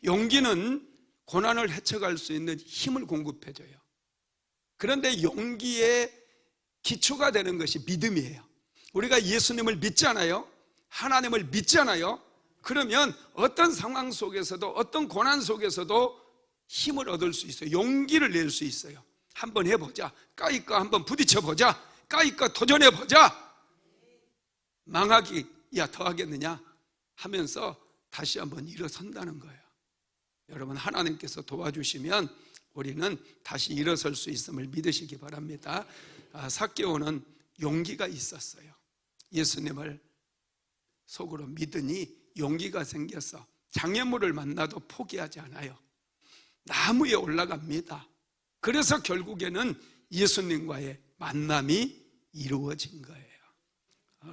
용기는 고난을 헤쳐갈 수 있는 힘을 공급해줘요. 그런데 용기의 기초가 되는 것이 믿음이에요. 우리가 예수님을 믿잖아요. 하나님을 믿잖아요. 그러면 어떤 상황 속에서도, 어떤 고난 속에서도 힘을 얻을 수 있어요. 용기를 낼 수 있어요. 한번 해보자. 까이까 한번 부딪혀보자. 까이까 도전해보자. 망하기야 더 하겠느냐 하면서 다시 한번 일어선다는 거예요. 여러분, 하나님께서 도와주시면 우리는 다시 일어설 수 있음을 믿으시기 바랍니다. 삭개오는 용기가 있었어요. 예수님을 속으로 믿으니 용기가 생겨서 장애물을 만나도 포기하지 않아요. 나무에 올라갑니다. 그래서 결국에는 예수님과의 만남이 이루어진 거예요.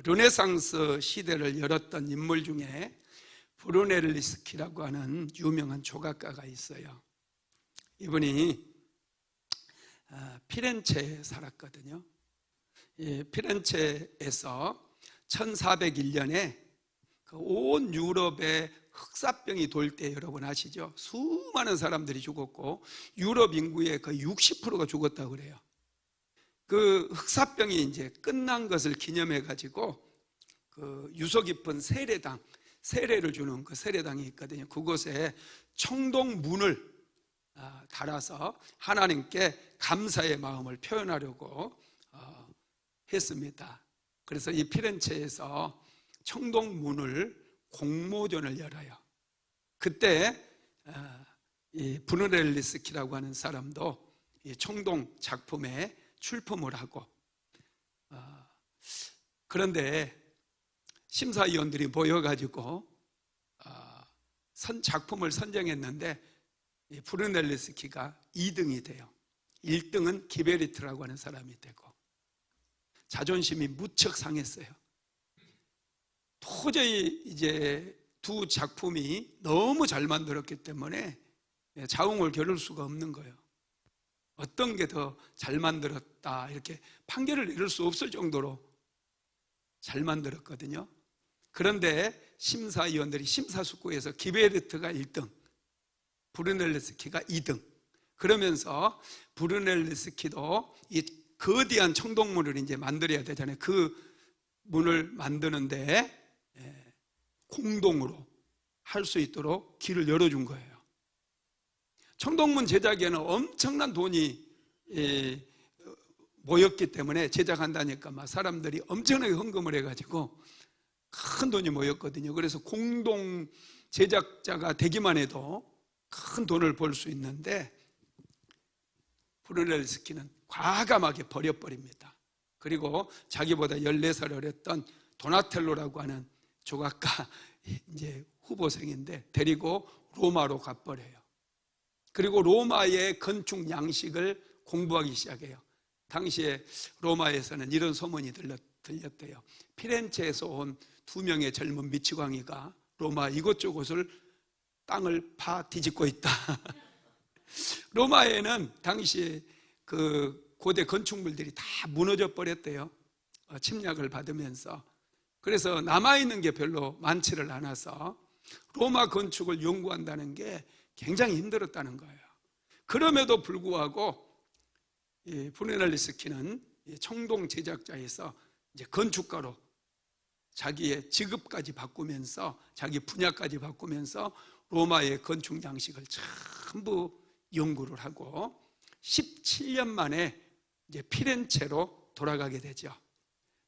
르네상스 시대를 열었던 인물 중에 브루넬리스키라고 하는 유명한 조각가가 있어요. 이분이 피렌체에 살았거든요. 피렌체에서 1401년에 온 유럽에 흑사병이 돌 때 여러분 아시죠? 수많은 사람들이 죽었고 유럽 인구의 거의 60%가 죽었다고 그래요. 그 흑사병이 이제 끝난 것을 기념해 가지고 그 유서 깊은 세례당, 세례를 주는 그 세례당이 있거든요. 그곳에 청동문을 달아서 하나님께 감사의 마음을 표현하려고 했습니다. 그래서 이 피렌체에서 청동문을 공모전을 열어요. 그때 이 브루넬리스키라고 하는 사람도 이 청동 작품에 출품을 하고, 그런데 심사위원들이 모여가지고 작품을 선정했는데 이 브루넬리스키가 2등이 돼요. 1등은 기베리트라고 하는 사람이 되고, 자존심이 무척 상했어요. 도저히 이제 두 작품이 너무 잘 만들었기 때문에 자웅을 겨룰 수가 없는 거예요. 어떤 게 더 잘 만들었다 이렇게 판결을 내릴 수 없을 정도로 잘 만들었거든요. 그런데 심사위원들이 심사숙고해서 기베르트가 1등, 브루넬리스키가 2등. 그러면서 브루넬리스키도 이 거대한 청동문을 이제 만들어야 되잖아요. 그 문을 만드는데 공동으로 할 수 있도록 길을 열어준 거예요. 청동문 제작에는 엄청난 돈이 모였기 때문에 제작한다니까 막 사람들이 엄청나게 헌금을 해가지고 큰 돈이 모였거든요. 그래서 공동 제작자가 되기만 해도 큰 돈을 벌 수 있는데 브루넬스키는 과감하게 버려버립니다. 그리고 자기보다 14살 어렸던 도나텔로라고 하는 조각가 이제 후보생인데 데리고 로마로 가버려요. 그리고 로마의 건축 양식을 공부하기 시작해요. 당시에 로마에서는 이런 소문이 들렸대요. 피렌체에서 온 2명의 젊은 미치광이가 로마 이곳저곳을 땅을 파 뒤집고 있다. 로마에는 당시에 그 고대 건축물들이 다 무너져 버렸대요. 침략을 받으면서. 그래서 남아있는 게 별로 많지를 않아서 로마 건축을 연구한다는 게 굉장히 힘들었다는 거예요. 그럼에도 불구하고 브루넬스키는 청동 제작자에서 이제 건축가로 자기의 직업까지 바꾸면서 자기 분야까지 바꾸면서 로마의 건축 양식을 전부 연구를 하고 17년 만에 이제 피렌체로 돌아가게 되죠.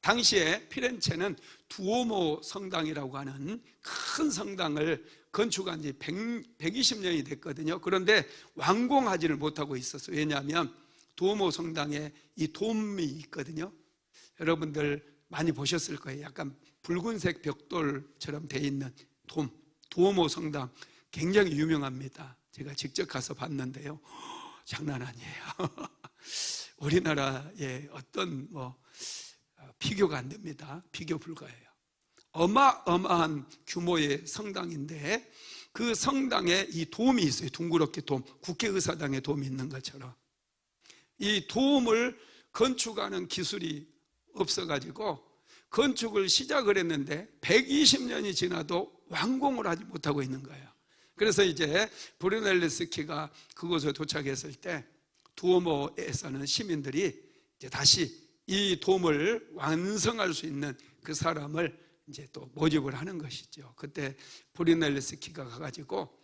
당시에 피렌체는 두오모 성당이라고 하는 큰 성당을 건축한 지 120년이 됐거든요. 그런데 완공하지를 못하고 있었어요. 왜냐하면 두오모 성당에 이 돔이 있거든요. 여러분들 많이 보셨을 거예요. 약간 붉은색 벽돌처럼 돼 있는 돔, 두오모 성당 굉장히 유명합니다. 제가 직접 가서 봤는데요. 장난 아니에요. 우리나라의 어떤 비교가 안 됩니다. 비교 불가해요. 어마어마한 규모의 성당인데 그 성당에 이 돔이 있어요. 둥그렇게 돔, 국회의사당에 돔이 있는 것처럼. 이 돔을 건축하는 기술이 없어가지고 건축을 시작을 했는데 120년이 지나도 완공을 하지 못하고 있는 거예요. 그래서 이제 브루넬스키가 그곳에 도착했을 때 두오모에서는 시민들이 이제 다시 이 돔을 완성할 수 있는 그 사람을 이제 또 모집을 하는 것이죠. 그때 브루넬스키가 가가지고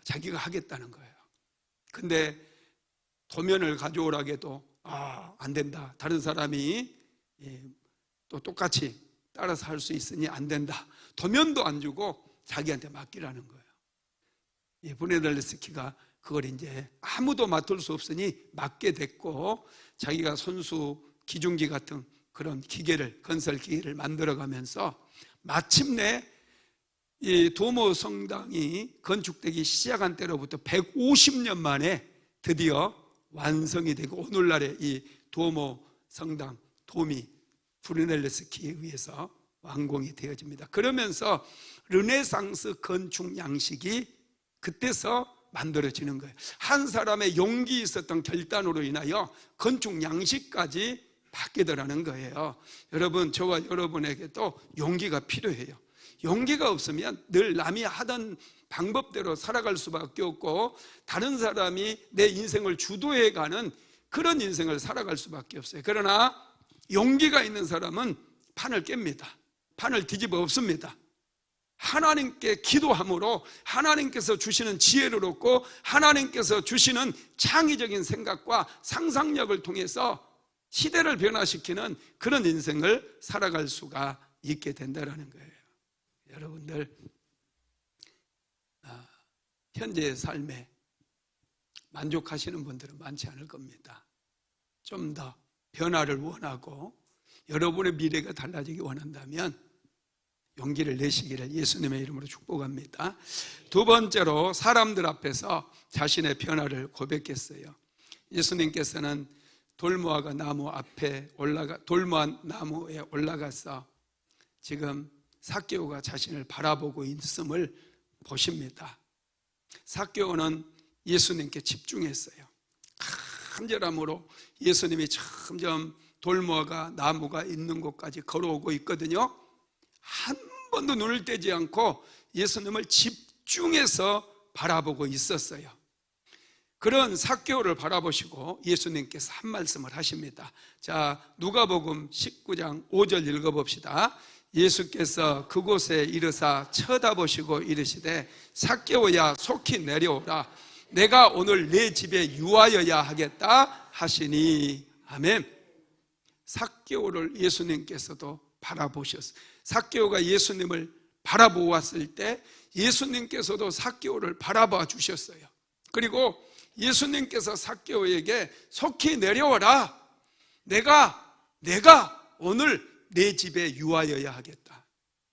자기가 하겠다는 거예요. 근데 도면을 가져오라고 해도 안 된다. 다른 사람이 또 똑같이 따라서 할 수 있으니 안 된다. 도면도 안 주고 자기한테 맡기라는 거예요. 브루넬스키가 그걸 이제 아무도 맡을 수 없으니 맡게 됐고 자기가 손수 기중지 같은 그런 기계를 건설 기계를 만들어가면서 마침내 이 두오모 성당이 건축되기 시작한 때로부터 150년 만에 드디어 완성이 되고 오늘날의 이 두오모 성당 돔이 브루넬스키에 의해서 완공이 되어집니다. 그러면서 르네상스 건축 양식이 그때서 만들어지는 거예요. 한 사람의 용기 있었던 결단으로 인하여 건축 양식까지 바뀌더라는 거예요. 여러분, 저와 여러분에게도 용기가 필요해요. 용기가 없으면 늘 남이 하던 방법대로 살아갈 수밖에 없고 다른 사람이 내 인생을 주도해가는 그런 인생을 살아갈 수밖에 없어요. 그러나 용기가 있는 사람은 판을 깹니다. 판을 뒤집어 엎습니다. 하나님께 기도함으로 하나님께서 주시는 지혜를 얻고 하나님께서 주시는 창의적인 생각과 상상력을 통해서 시대를 변화시키는 그런 인생을 살아갈 수가 있게 된다는 거예요. 여러분들 현재의 삶에 만족하시는 분들은 많지 않을 겁니다. 좀 더 변화를 원하고 여러분의 미래가 달라지기 원한다면 용기를 내시기를 예수님의 이름으로 축복합니다. 두 번째로 사람들 앞에서 자신의 변화를 고백했어요. 예수님께서는 돌무화과 나무 앞에 돌무화 나무에 올라가서 지금 삭개오가 자신을 바라보고 있음을 보십니다. 삭개오는 예수님께 집중했어요. 간절함으로 예수님이 점점 돌무화가 나무가 있는 곳까지 걸어오고 있거든요. 한 번도 눈을 떼지 않고 예수님을 집중해서 바라보고 있었어요. 그런 삭개오를 바라보시고 예수님께서 한 말씀을 하십니다. 자, 누가복음 19장 5절 읽어봅시다. 예수께서 그곳에 이르사 쳐다보시고 이르시되 삭개오야 속히 내려오라. 내가 오늘 내 집에 유하여야 하겠다 하시니. 아멘. 삭개오를 예수님께서도 바라보셨어요. 삭개오가 예수님을 바라보았을 때 예수님께서도 삭개오를 바라봐 주셨어요. 그리고 예수님께서 삭개오에게 속히 내려와라. 내가 오늘 내 집에 유하여야 하겠다.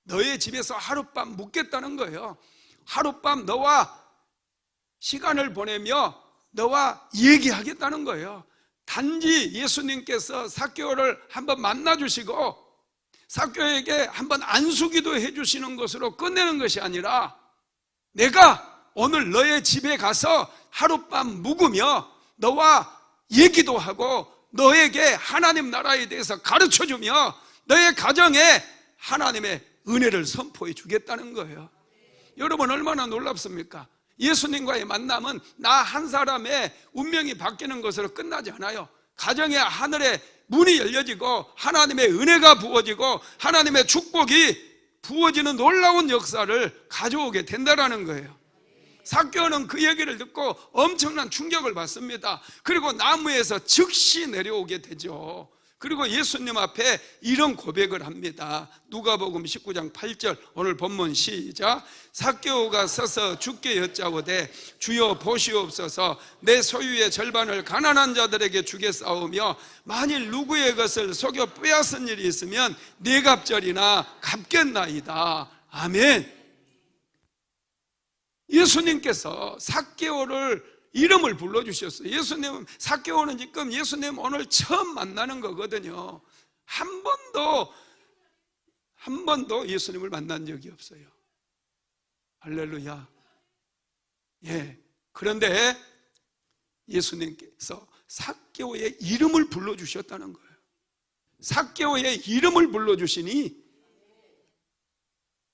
너의 집에서 하룻밤 묵겠다는 거예요. 하룻밤 너와 시간을 보내며 너와 얘기하겠다는 거예요. 단지 예수님께서 삭개오를 한번 만나주시고 삭개오에게 한번 안수기도 해주시는 것으로 끝내는 것이 아니라 내가 오늘 너의 집에 가서 하룻밤 묵으며 너와 얘기도 하고 너에게 하나님 나라에 대해서 가르쳐주며 너의 가정에 하나님의 은혜를 선포해 주겠다는 거예요. 여러분 얼마나 놀랍습니까? 예수님과의 만남은 나 한 사람의 운명이 바뀌는 것으로 끝나지 않아요. 가정의 하늘에 문이 열려지고 하나님의 은혜가 부어지고 하나님의 축복이 부어지는 놀라운 역사를 가져오게 된다는 거예요. 삭개오는 그 얘기를 듣고 엄청난 충격을 받습니다. 그리고 나무에서 즉시 내려오게 되죠. 그리고 예수님 앞에 이런 고백을 합니다. 누가복음 19장 8절 오늘 본문 시작. 삭개오가 서서 주께 여짜오되 주여 보시옵소서 내 소유의 절반을 가난한 자들에게 주겠사오며 만일 누구의 것을 속여 빼앗은 일이 있으면 네 갑절이나 갚겠나이다. 아멘. 예수님께서 삭개오를 이름을 불러주셨어요. 예수님은 삭개오는 지금 예수님 오늘 처음 만나는 거거든요. 한 번도 예수님을 만난 적이 없어요. 할렐루야. 예. 그런데 예수님께서 삭개오의 이름을 불러주셨다는 거예요. 삭개오의 이름을 불러주시니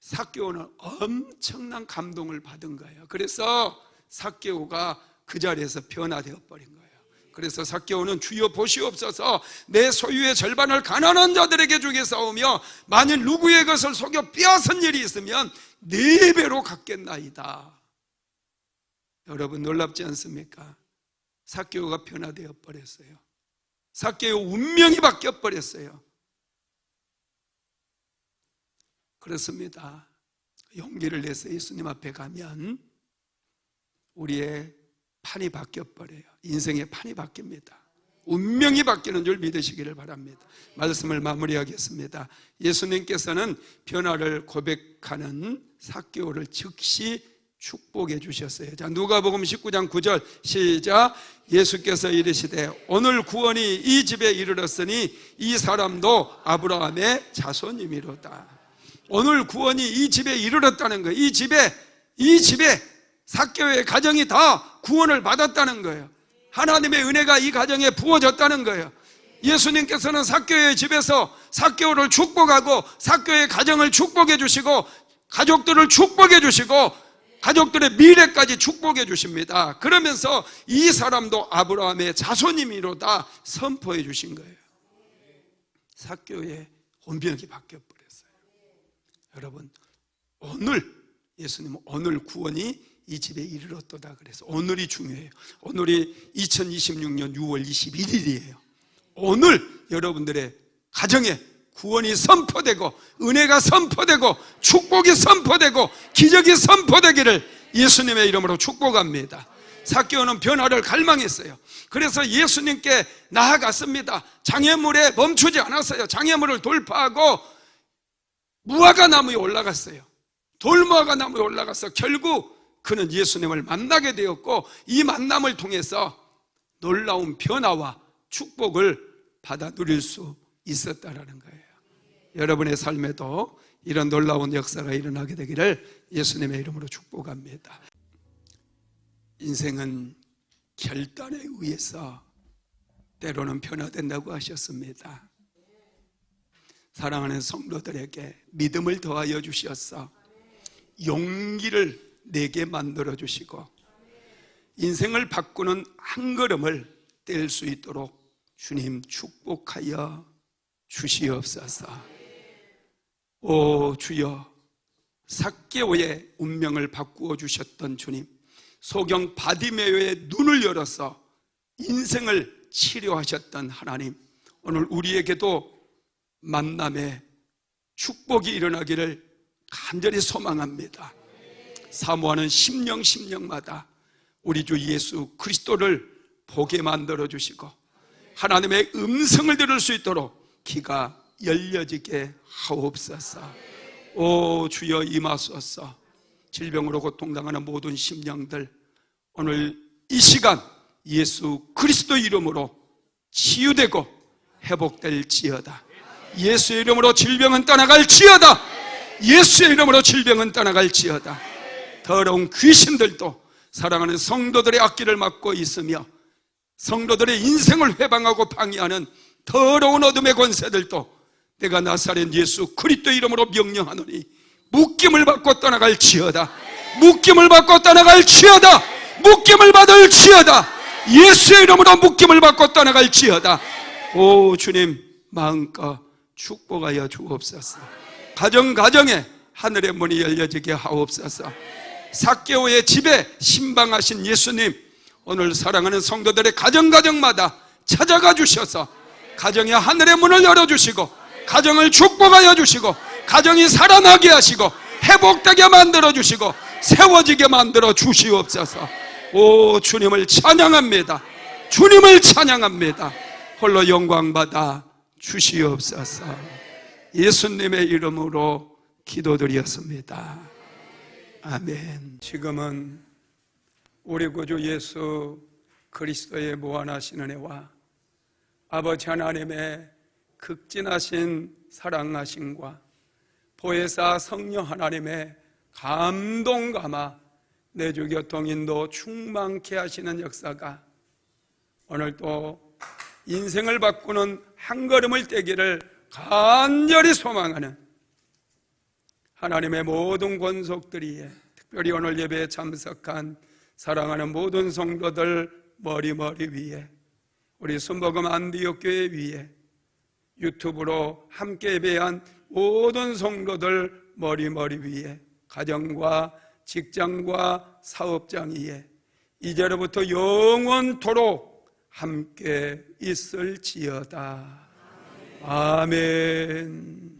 삭개오는 엄청난 감동을 받은 거예요. 그래서 삭개오가 그 자리에서 변화되어 버린 거예요. 그래서 삭개오는 주여 보시옵소서 내 소유의 절반을 가난한 자들에게 주겠사오며 만일 누구의 것을 속여 빼앗은 일이 있으면 4배로 갚겠나이다. 여러분 놀랍지 않습니까? 삭개오가 변화되어 버렸어요. 삭개오 운명이 바뀌어 버렸어요. 그렇습니다. 용기를 내서 예수님 앞에 가면 우리의 판이 바뀌어버려요. 인생의 판이 바뀝니다. 운명이 바뀌는 줄 믿으시기를 바랍니다. 말씀을 마무리하겠습니다. 예수님께서는 변화를 고백하는 삭개오를 즉시 축복해 주셨어요. 자, 누가복음 19장 9절 시작. 예수께서 이르시되 오늘 구원이 이 집에 이르렀으니 이 사람도 아브라함의 자손이미로다. 오늘 구원이 이 집에 이르렀다는 거예요. 이 집에 삭개오의 가정이 다 구원을 받았다는 거예요. 하나님의 은혜가 이 가정에 부어졌다는 거예요. 예수님께서는 삭개오의 집에서 삭개오를 축복하고 삭개오의 가정을 축복해 주시고 가족들을 축복해 주시고 가족들의 미래까지 축복해 주십니다. 그러면서 이 사람도 아브라함의 자손이미로다 선포해 주신 거예요. 삭개오의 운명이 바뀌어 버렸어요. 여러분 예수님은 오늘 구원이 이 집에 이르렀도다 그래서 오늘이 중요해요. 오늘이 2026년 6월 21일이에요. 오늘 여러분들의 가정에 구원이 선포되고 은혜가 선포되고 축복이 선포되고 기적이 선포되기를 예수님의 이름으로 축복합니다. 삭개오는 변화를 갈망했어요. 그래서 예수님께 나아갔습니다. 장애물에 멈추지 않았어요. 장애물을 돌파하고 무화과 나무에 올라갔어요. 돌무화과 나무에 올라가서 결국 그는 예수님을 만나게 되었고 이 만남을 통해서 놀라운 변화와 축복을 받아 누릴 수 있었다라는 거예요. 여러분의 삶에도 이런 놀라운 역사가 일어나게 되기를 예수님의 이름으로 축복합니다. 인생은 결단에 의해서 때로는 변화된다고 하셨습니다. 사랑하는 성도들에게 믿음을 더하여 주셔서 용기를 내게 만들어 주시고 인생을 바꾸는 한 걸음을 뗄 수 있도록 주님 축복하여 주시옵소서. 오 주여, 삭개오의 운명을 바꾸어 주셨던 주님, 소경 바디메오의 눈을 열어서 인생을 치료하셨던 하나님, 오늘 우리에게도 만남의 축복이 일어나기를 간절히 소망합니다. 사모하는 심령마다 우리 주 예수 그리스도를 보게 만들어 주시고 하나님의 음성을 들을 수 있도록 귀가 열려지게 하옵소서. 오 주여 임하소서. 질병으로 고통당하는 모든 심령들 오늘 이 시간 예수 그리스도 이름으로 치유되고 회복될지어다. 예수의 이름으로 질병은 떠나갈지어다. 예수의 이름으로 질병은 떠나갈지어다. 더러운 귀신들도 사랑하는 성도들의 앞길을 막고 있으며 성도들의 인생을 회방하고 방해하는 더러운 어둠의 권세들도 내가 나사렛 예수 그리스도 이름으로 명령하노니 묶임을 받고 떠나갈지어다. 묶임을 받고 떠나갈지어다. 묶임을 받을지어다. 예수의 이름으로 묶임을 받고 떠나갈지어다. 오 주님 마음껏 축복하여 주옵소서. 가정에 하늘의 문이 열려지게 하옵소서. 삭개오의 집에 신방하신 예수님 오늘 사랑하는 성도들의 가정마다 찾아가 주셔서 가정에 하늘의 문을 열어주시고 가정을 축복하여 주시고 가정이 살아나게 하시고 회복되게 만들어 주시고 세워지게 만들어 주시옵소서. 오 주님을 찬양합니다. 주님을 찬양합니다. 홀로 영광받아 주시옵소서. 예수님의 이름으로 기도드렸습니다. 아멘. 지금은 우리 구주 예수 그리스도의 무한하신 은혜와 아버지 하나님의 극진하신 사랑하심과 보혜사 성령 하나님의 감동감화 내주 교통 인도 충만케 하시는 역사가 오늘도 인생을 바꾸는 한 걸음을 떼기를 간절히 소망하는 하나님의 모든 권속들이에 특별히 오늘 예배에 참석한 사랑하는 모든 성도들 머리 위에 우리 순복음 안디옥 교회 위에 유튜브로 함께 예배한 모든 성도들 머리 위에 가정과 직장과 사업장 위에 이제로부터 영원토록 함께 있을지어다. 아멘.